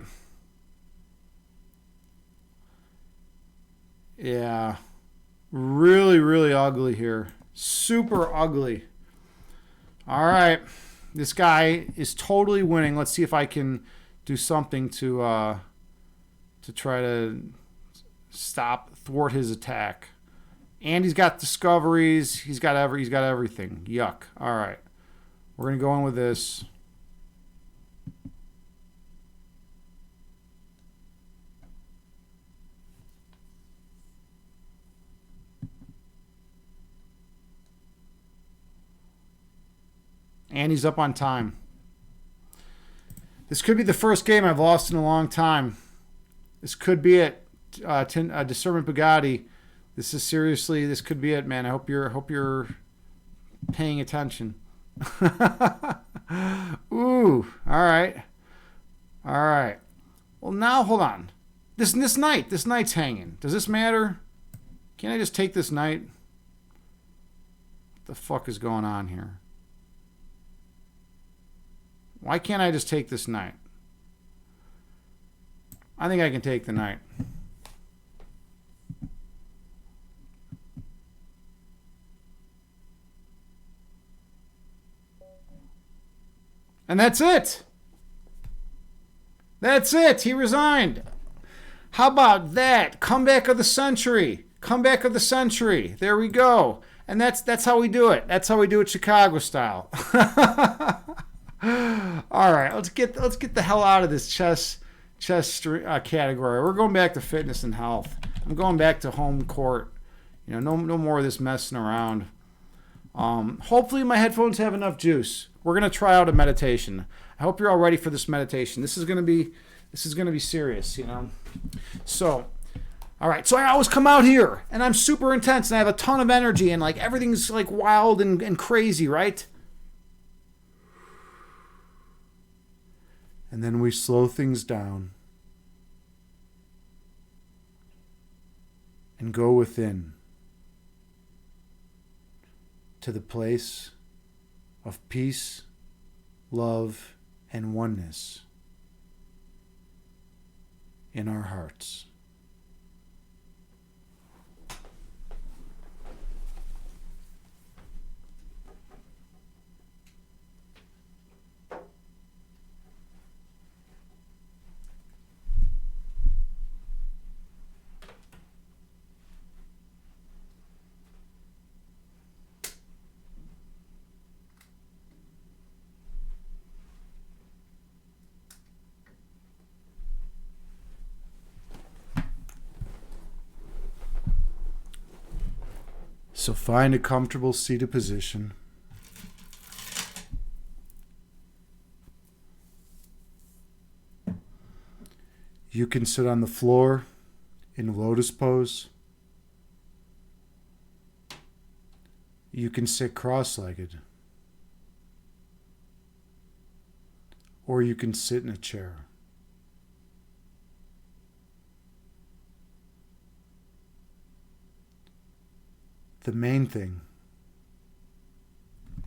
Yeah. Really, really ugly here. Super ugly. All right. This guy is totally winning. Let's see if I can do something to try to thwart his attack. And he's got discoveries. He's got everything. Yuck. All right. We're going to go in with this. And he's up on time. This could be the first game I've lost in a long time. This could be it. Discernment Bugatti. This could be it, man. I hope you're paying attention. Ooh, all right. Well, now hold on. This knight's hanging. Does this matter? Can't I just take this knight? What the fuck is going on here? Why can't I just take this knight? I think I can take the knight. And that's it. That's it. He resigned. How about that? Comeback of the century. Comeback of the century. There we go. And that's how we do it. That's how we do it Chicago style. All right, let's get the hell out of this chess category. We're going back to fitness and health. I'm going back to home court. You know, no more of this messing around. Hopefully my headphones have enough juice. We're gonna try out a meditation. I hope you're all ready for this meditation. This is gonna be serious, you know. So, all right. So I always come out here and I'm super intense and I have a ton of energy and like everything's like wild and crazy, right? And then we slow things down and go within to the place of peace, love, and oneness in our hearts. So find a comfortable seated position. You can sit on the floor in lotus pose. You can sit cross-legged. Or you can sit in a chair. The main thing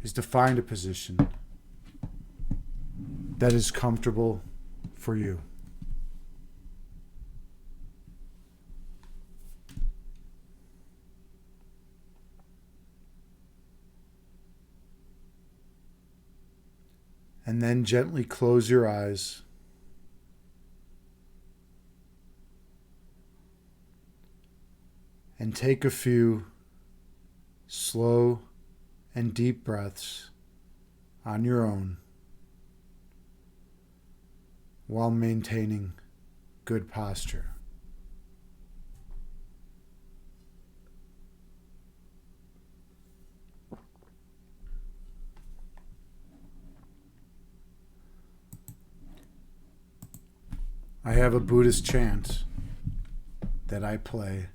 is to find a position that is comfortable for you. And then gently close your eyes. And take a few slow and deep breaths on your own while maintaining good posture. I have a Buddhist chant that I play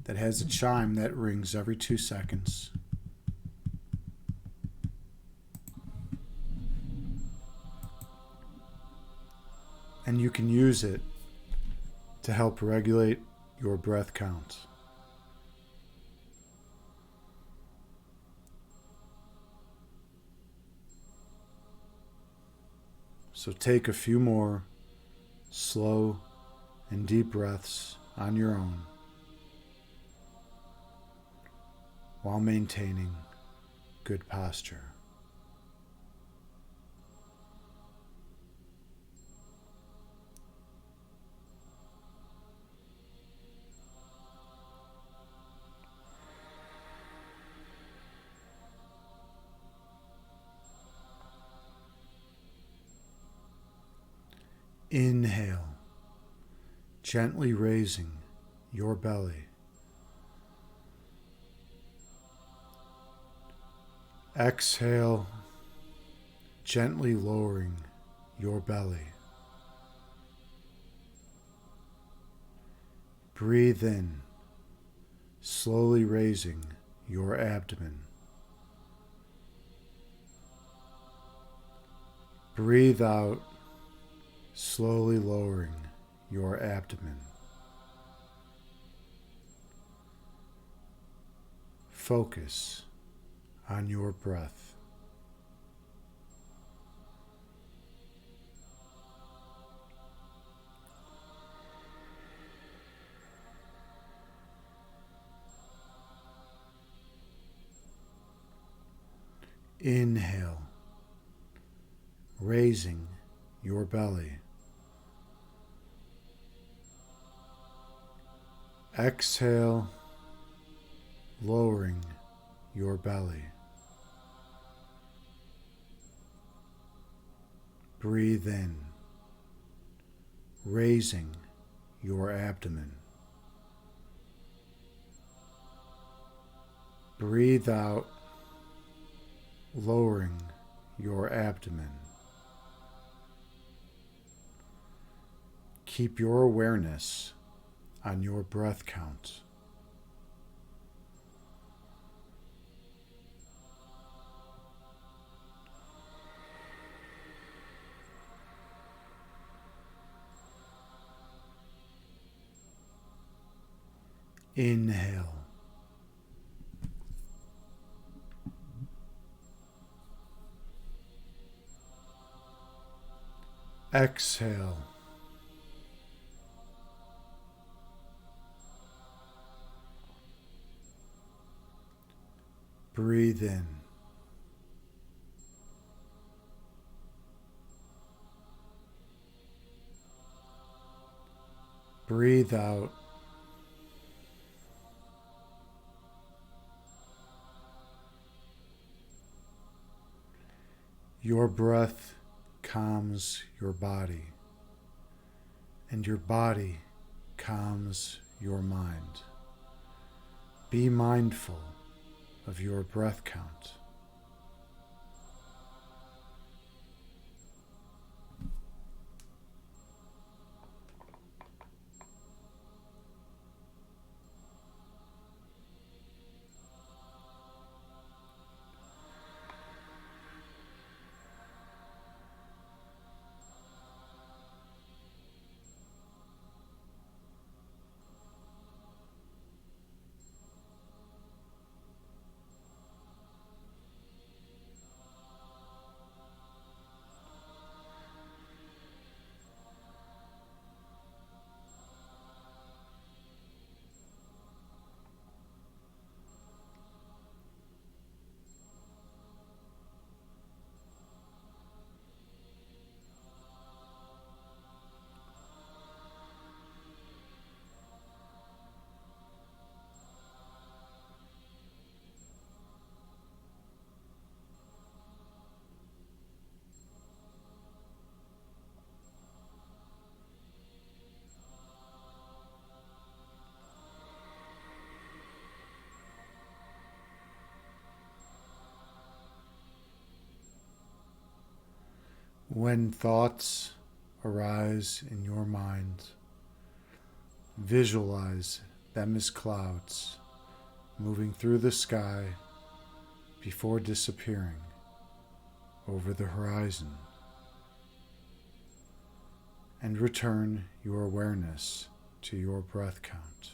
that has a chime that rings every 2 seconds. And you can use it to help regulate your breath count. So take a few more slow and deep breaths on your own while maintaining good posture. Inhale, gently raising your belly. Exhale, gently lowering your belly. Breathe in, slowly raising your abdomen. Breathe out, slowly lowering your abdomen. Focus on your breath. Inhale, raising your belly. Exhale, lowering your belly. Breathe in, raising your abdomen. Breathe out, lowering your abdomen. Keep your awareness on your breath count. Inhale. Exhale. Breathe in. Breathe out. Your breath calms your body, and your body calms your mind. Be mindful of your breath count. When thoughts arise in your mind. Visualize them as clouds moving through the sky before disappearing over the horizon. And return your awareness to your breath count.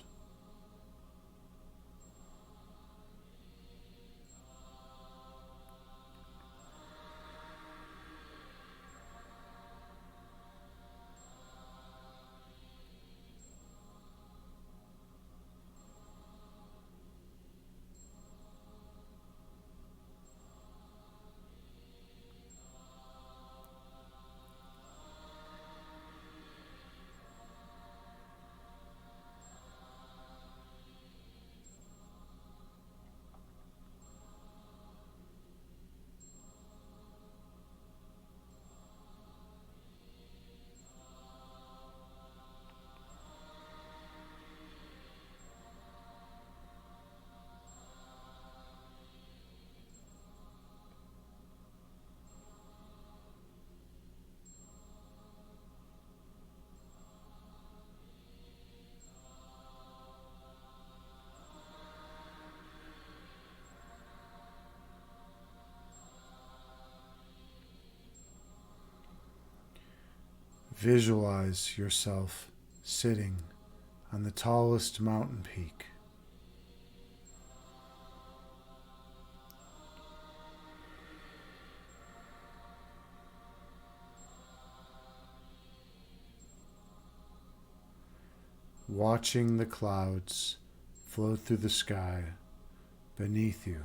Visualize yourself sitting on the tallest mountain peak. Watching the clouds float through the sky beneath you.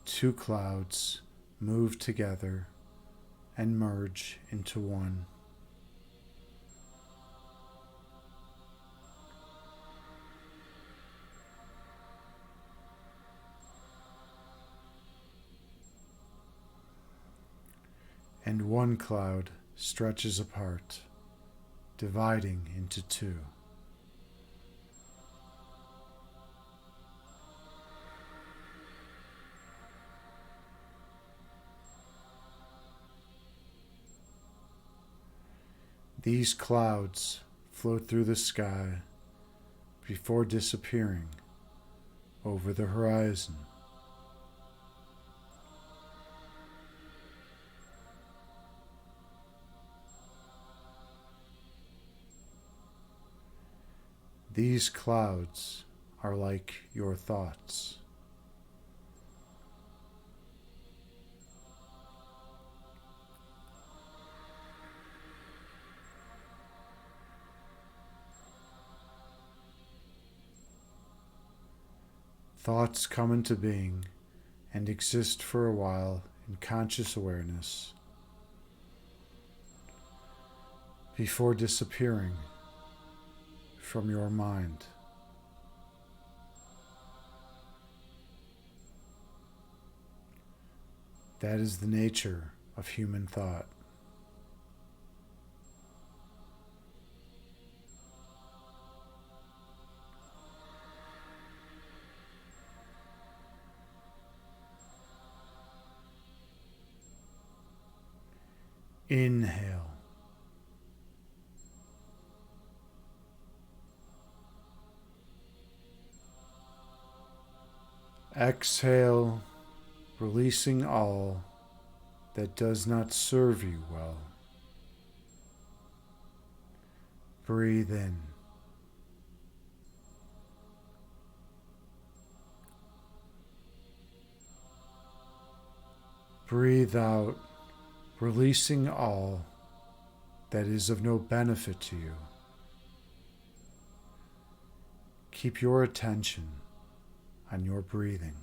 Two clouds move together and merge into one. And one cloud stretches apart, dividing into two. These clouds float through the sky before disappearing over the horizon. These clouds are like your thoughts. Thoughts come into being and exist for a while in conscious awareness before disappearing from your mind. That is the nature of human thought. Inhale. Exhale, releasing all that does not serve you well. Breathe in. Breathe out, releasing all that is of no benefit to you. Keep your attention on your breathing.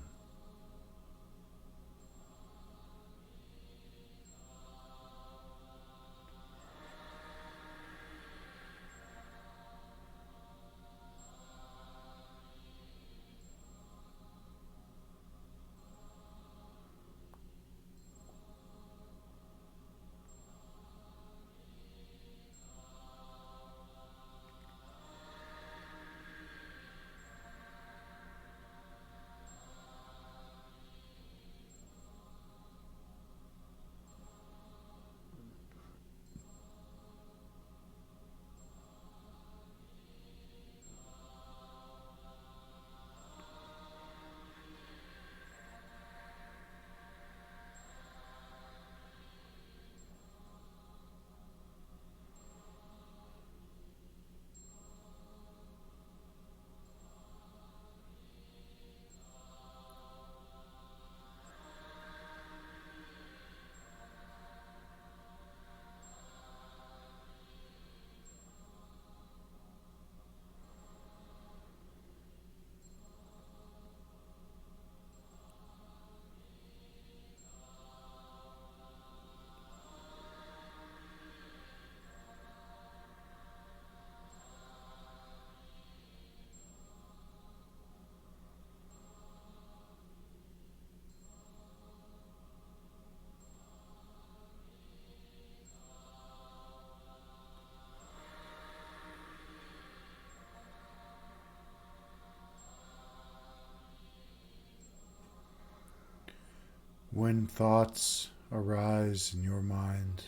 When thoughts arise in your mind,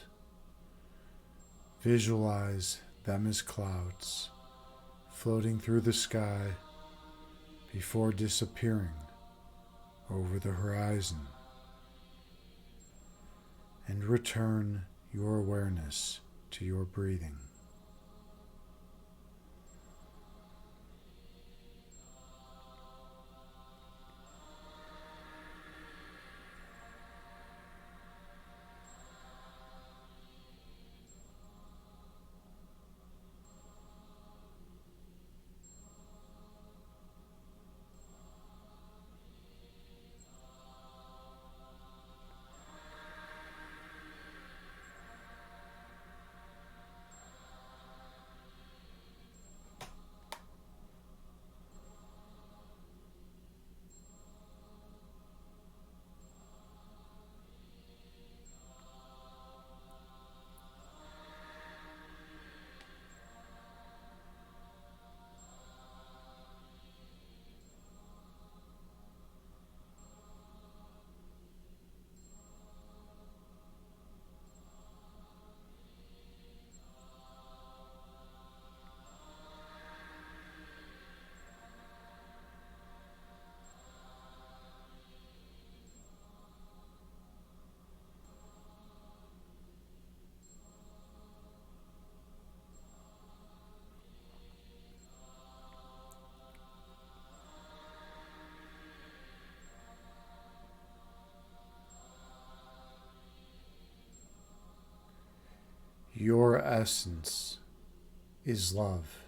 visualize them as clouds floating through the sky before disappearing over the horizon, and return your awareness to your breathing. Your essence is love.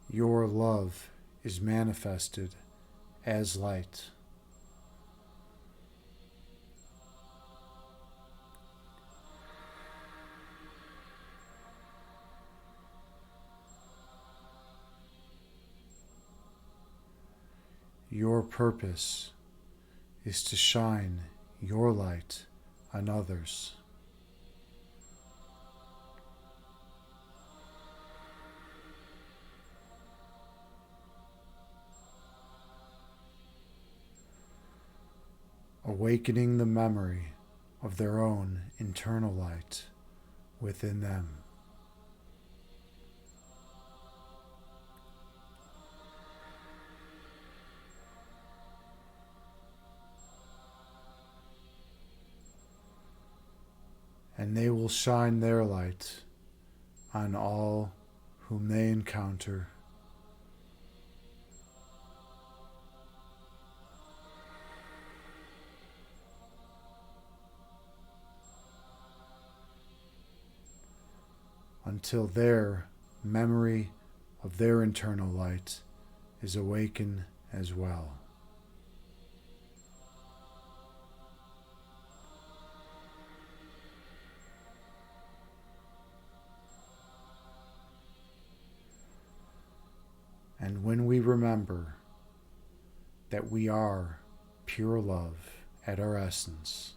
Your love is manifested as light. Your purpose is to shine your light on others. Awakening the memory of their own internal light within them. And they will shine their light on all whom they encounter. Until their memory of their internal light is awakened as well. And when we remember that we are pure love at our essence,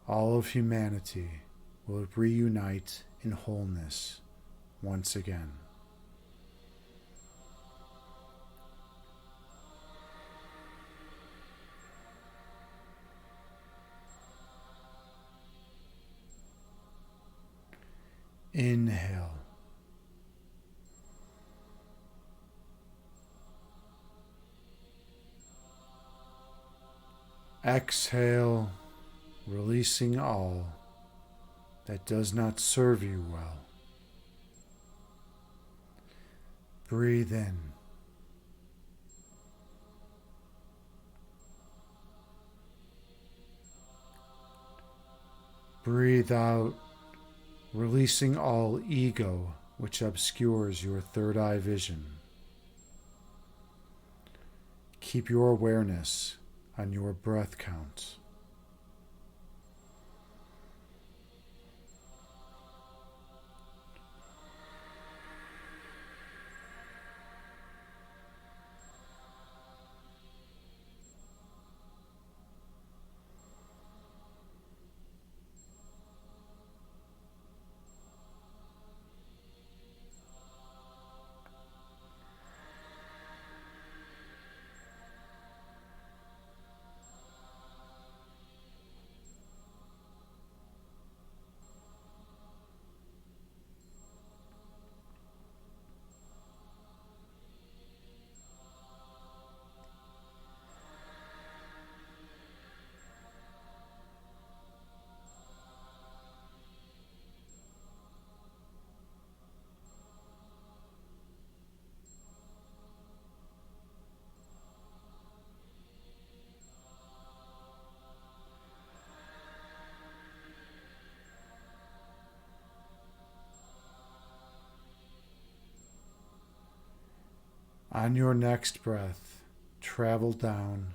all of humanity will reunite in wholeness once again. Inhale. Exhale, releasing all that does not serve you well. Breathe in. Breathe out, releasing all ego which obscures your third eye vision. Keep your awareness on your breath count. On your next breath, travel down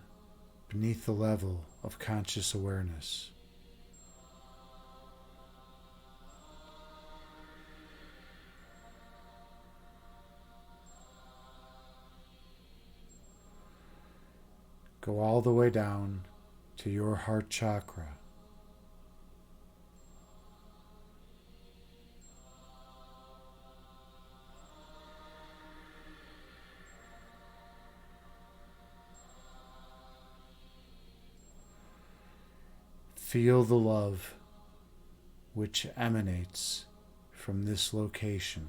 beneath the level of conscious awareness. Go all the way down to your heart chakra. Feel the love which emanates from this location.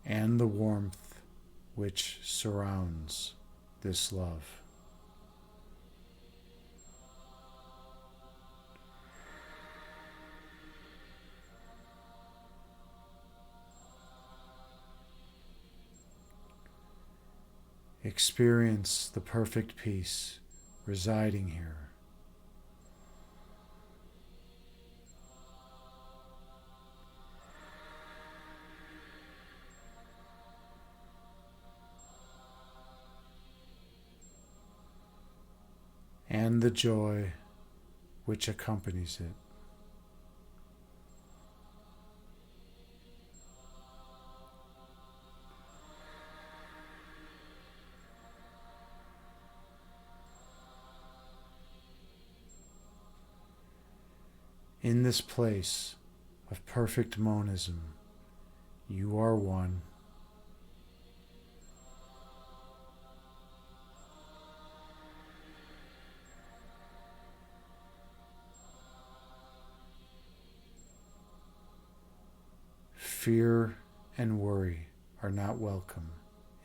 And the warmth which surrounds this love. Experience the perfect peace residing here. And the joy which accompanies it. In this place of perfect monism, you are one. Fear and worry are not welcome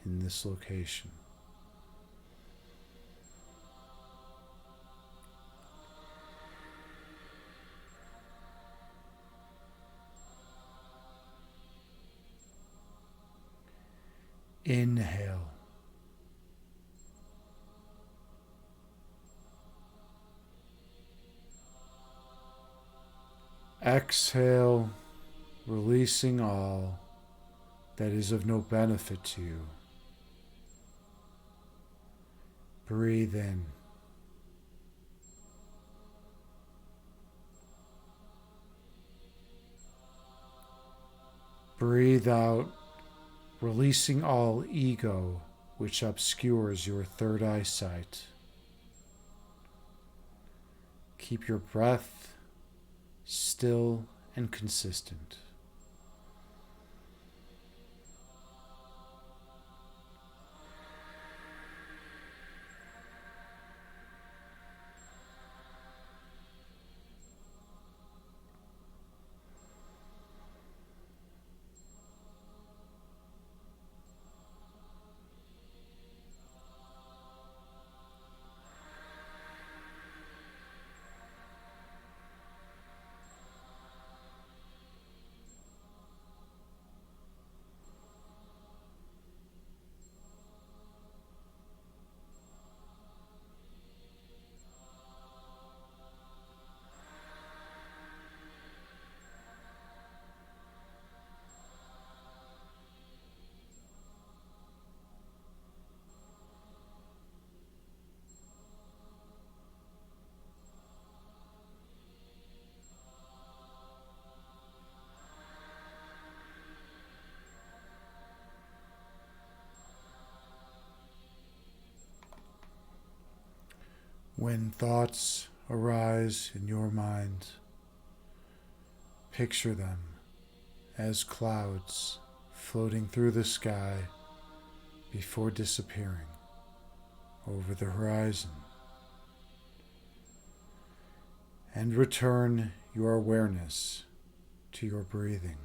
in this location. Inhale. Exhale, releasing all that is of no benefit to you. Breathe in. Breathe out, releasing all ego which obscures your third eyesight. Keep your breath still and consistent. When thoughts arise in your mind, picture them as clouds floating through the sky before disappearing over the horizon. And return your awareness to your breathing.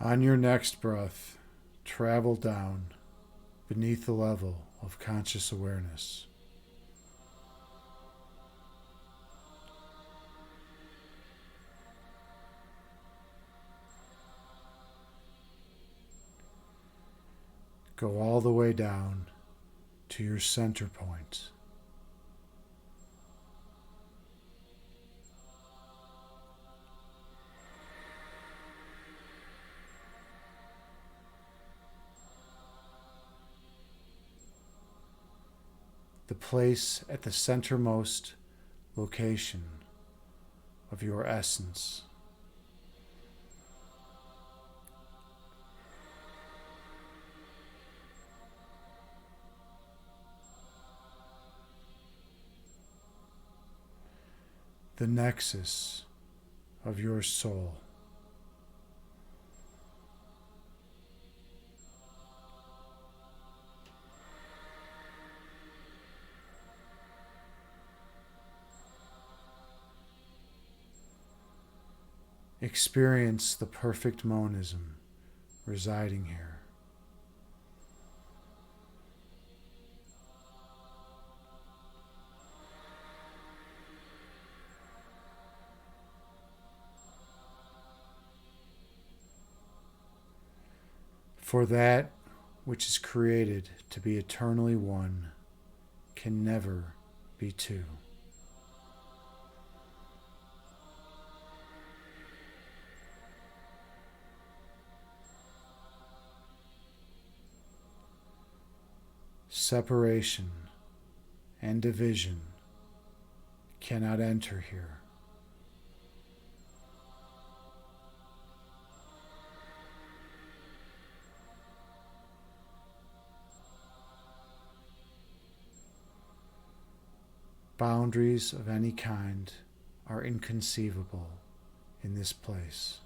On your next breath, travel down beneath the level of conscious awareness. Go all the way down to your center point. The place at the centermost location of your essence. The nexus of your soul. Experience the perfect monism residing here. For that which is created to be eternally one can never be two. Separation and division cannot enter here. Boundaries of any kind are inconceivable in this place.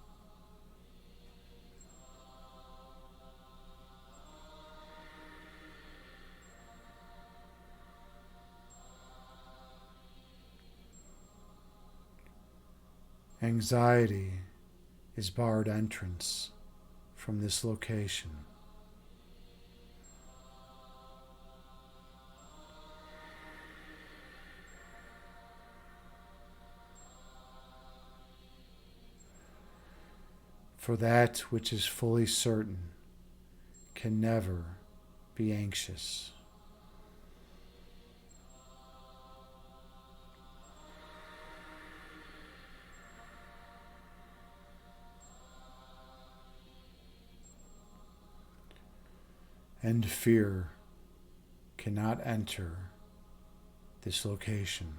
Anxiety is barred entrance from this location. For that which is fully certain can never be anxious. And fear cannot enter this location.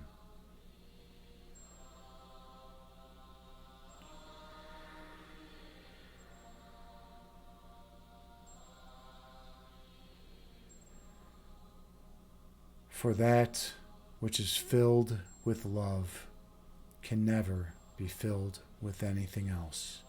For that which is filled with love can never be filled with anything else.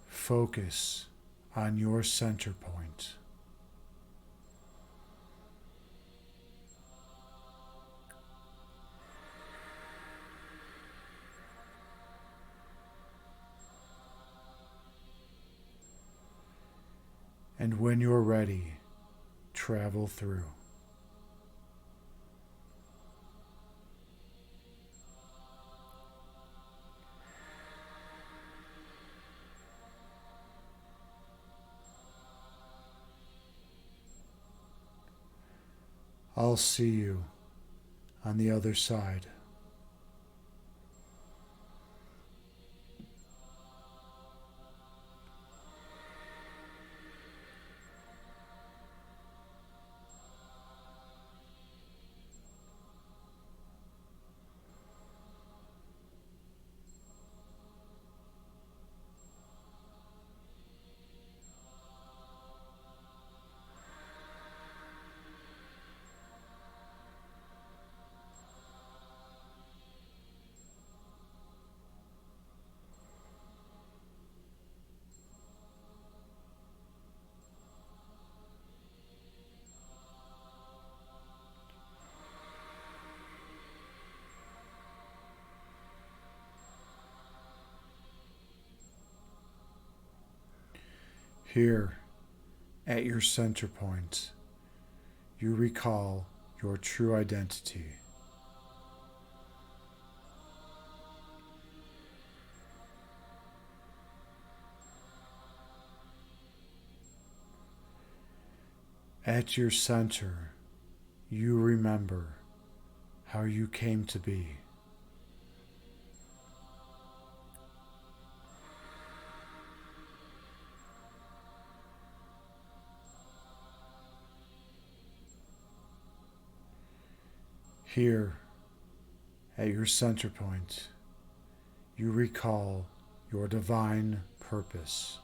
Focus on your center point. And when you're ready, travel through. I'll see you on the other side. Here, at your center point, you recall your true identity. At your center, you remember how you came to be. Here, at your center point, you recall your divine purpose.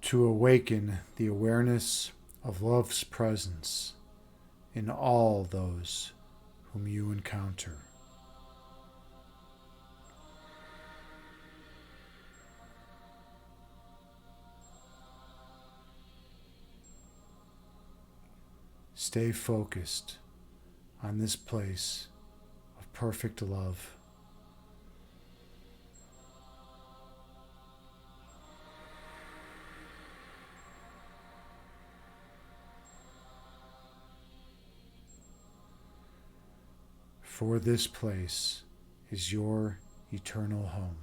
To awaken the awareness of love's presence in all those whom you encounter. Stay focused on this place of perfect love. For this place is your eternal home.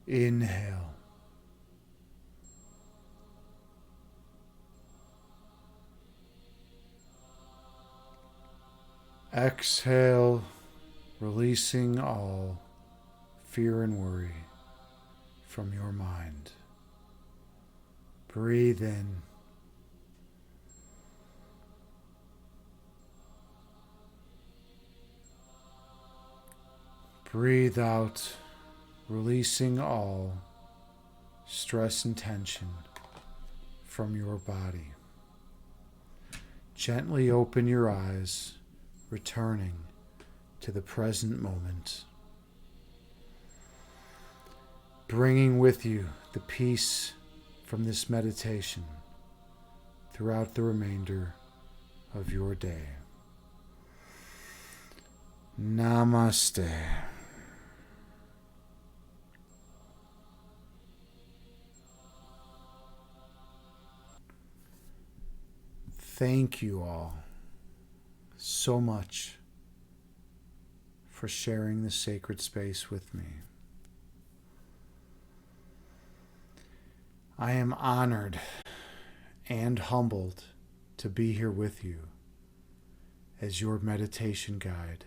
Inhale. Exhale, releasing all fear and worry from your mind. Breathe in. Breathe out, releasing all stress and tension from your body. Gently open your eyes, returning to the present moment, bringing with you the peace from this meditation throughout the remainder of your day. Namaste. Thank you all so much for sharing the sacred space with me. I am honored and humbled to be here with you as your meditation guide.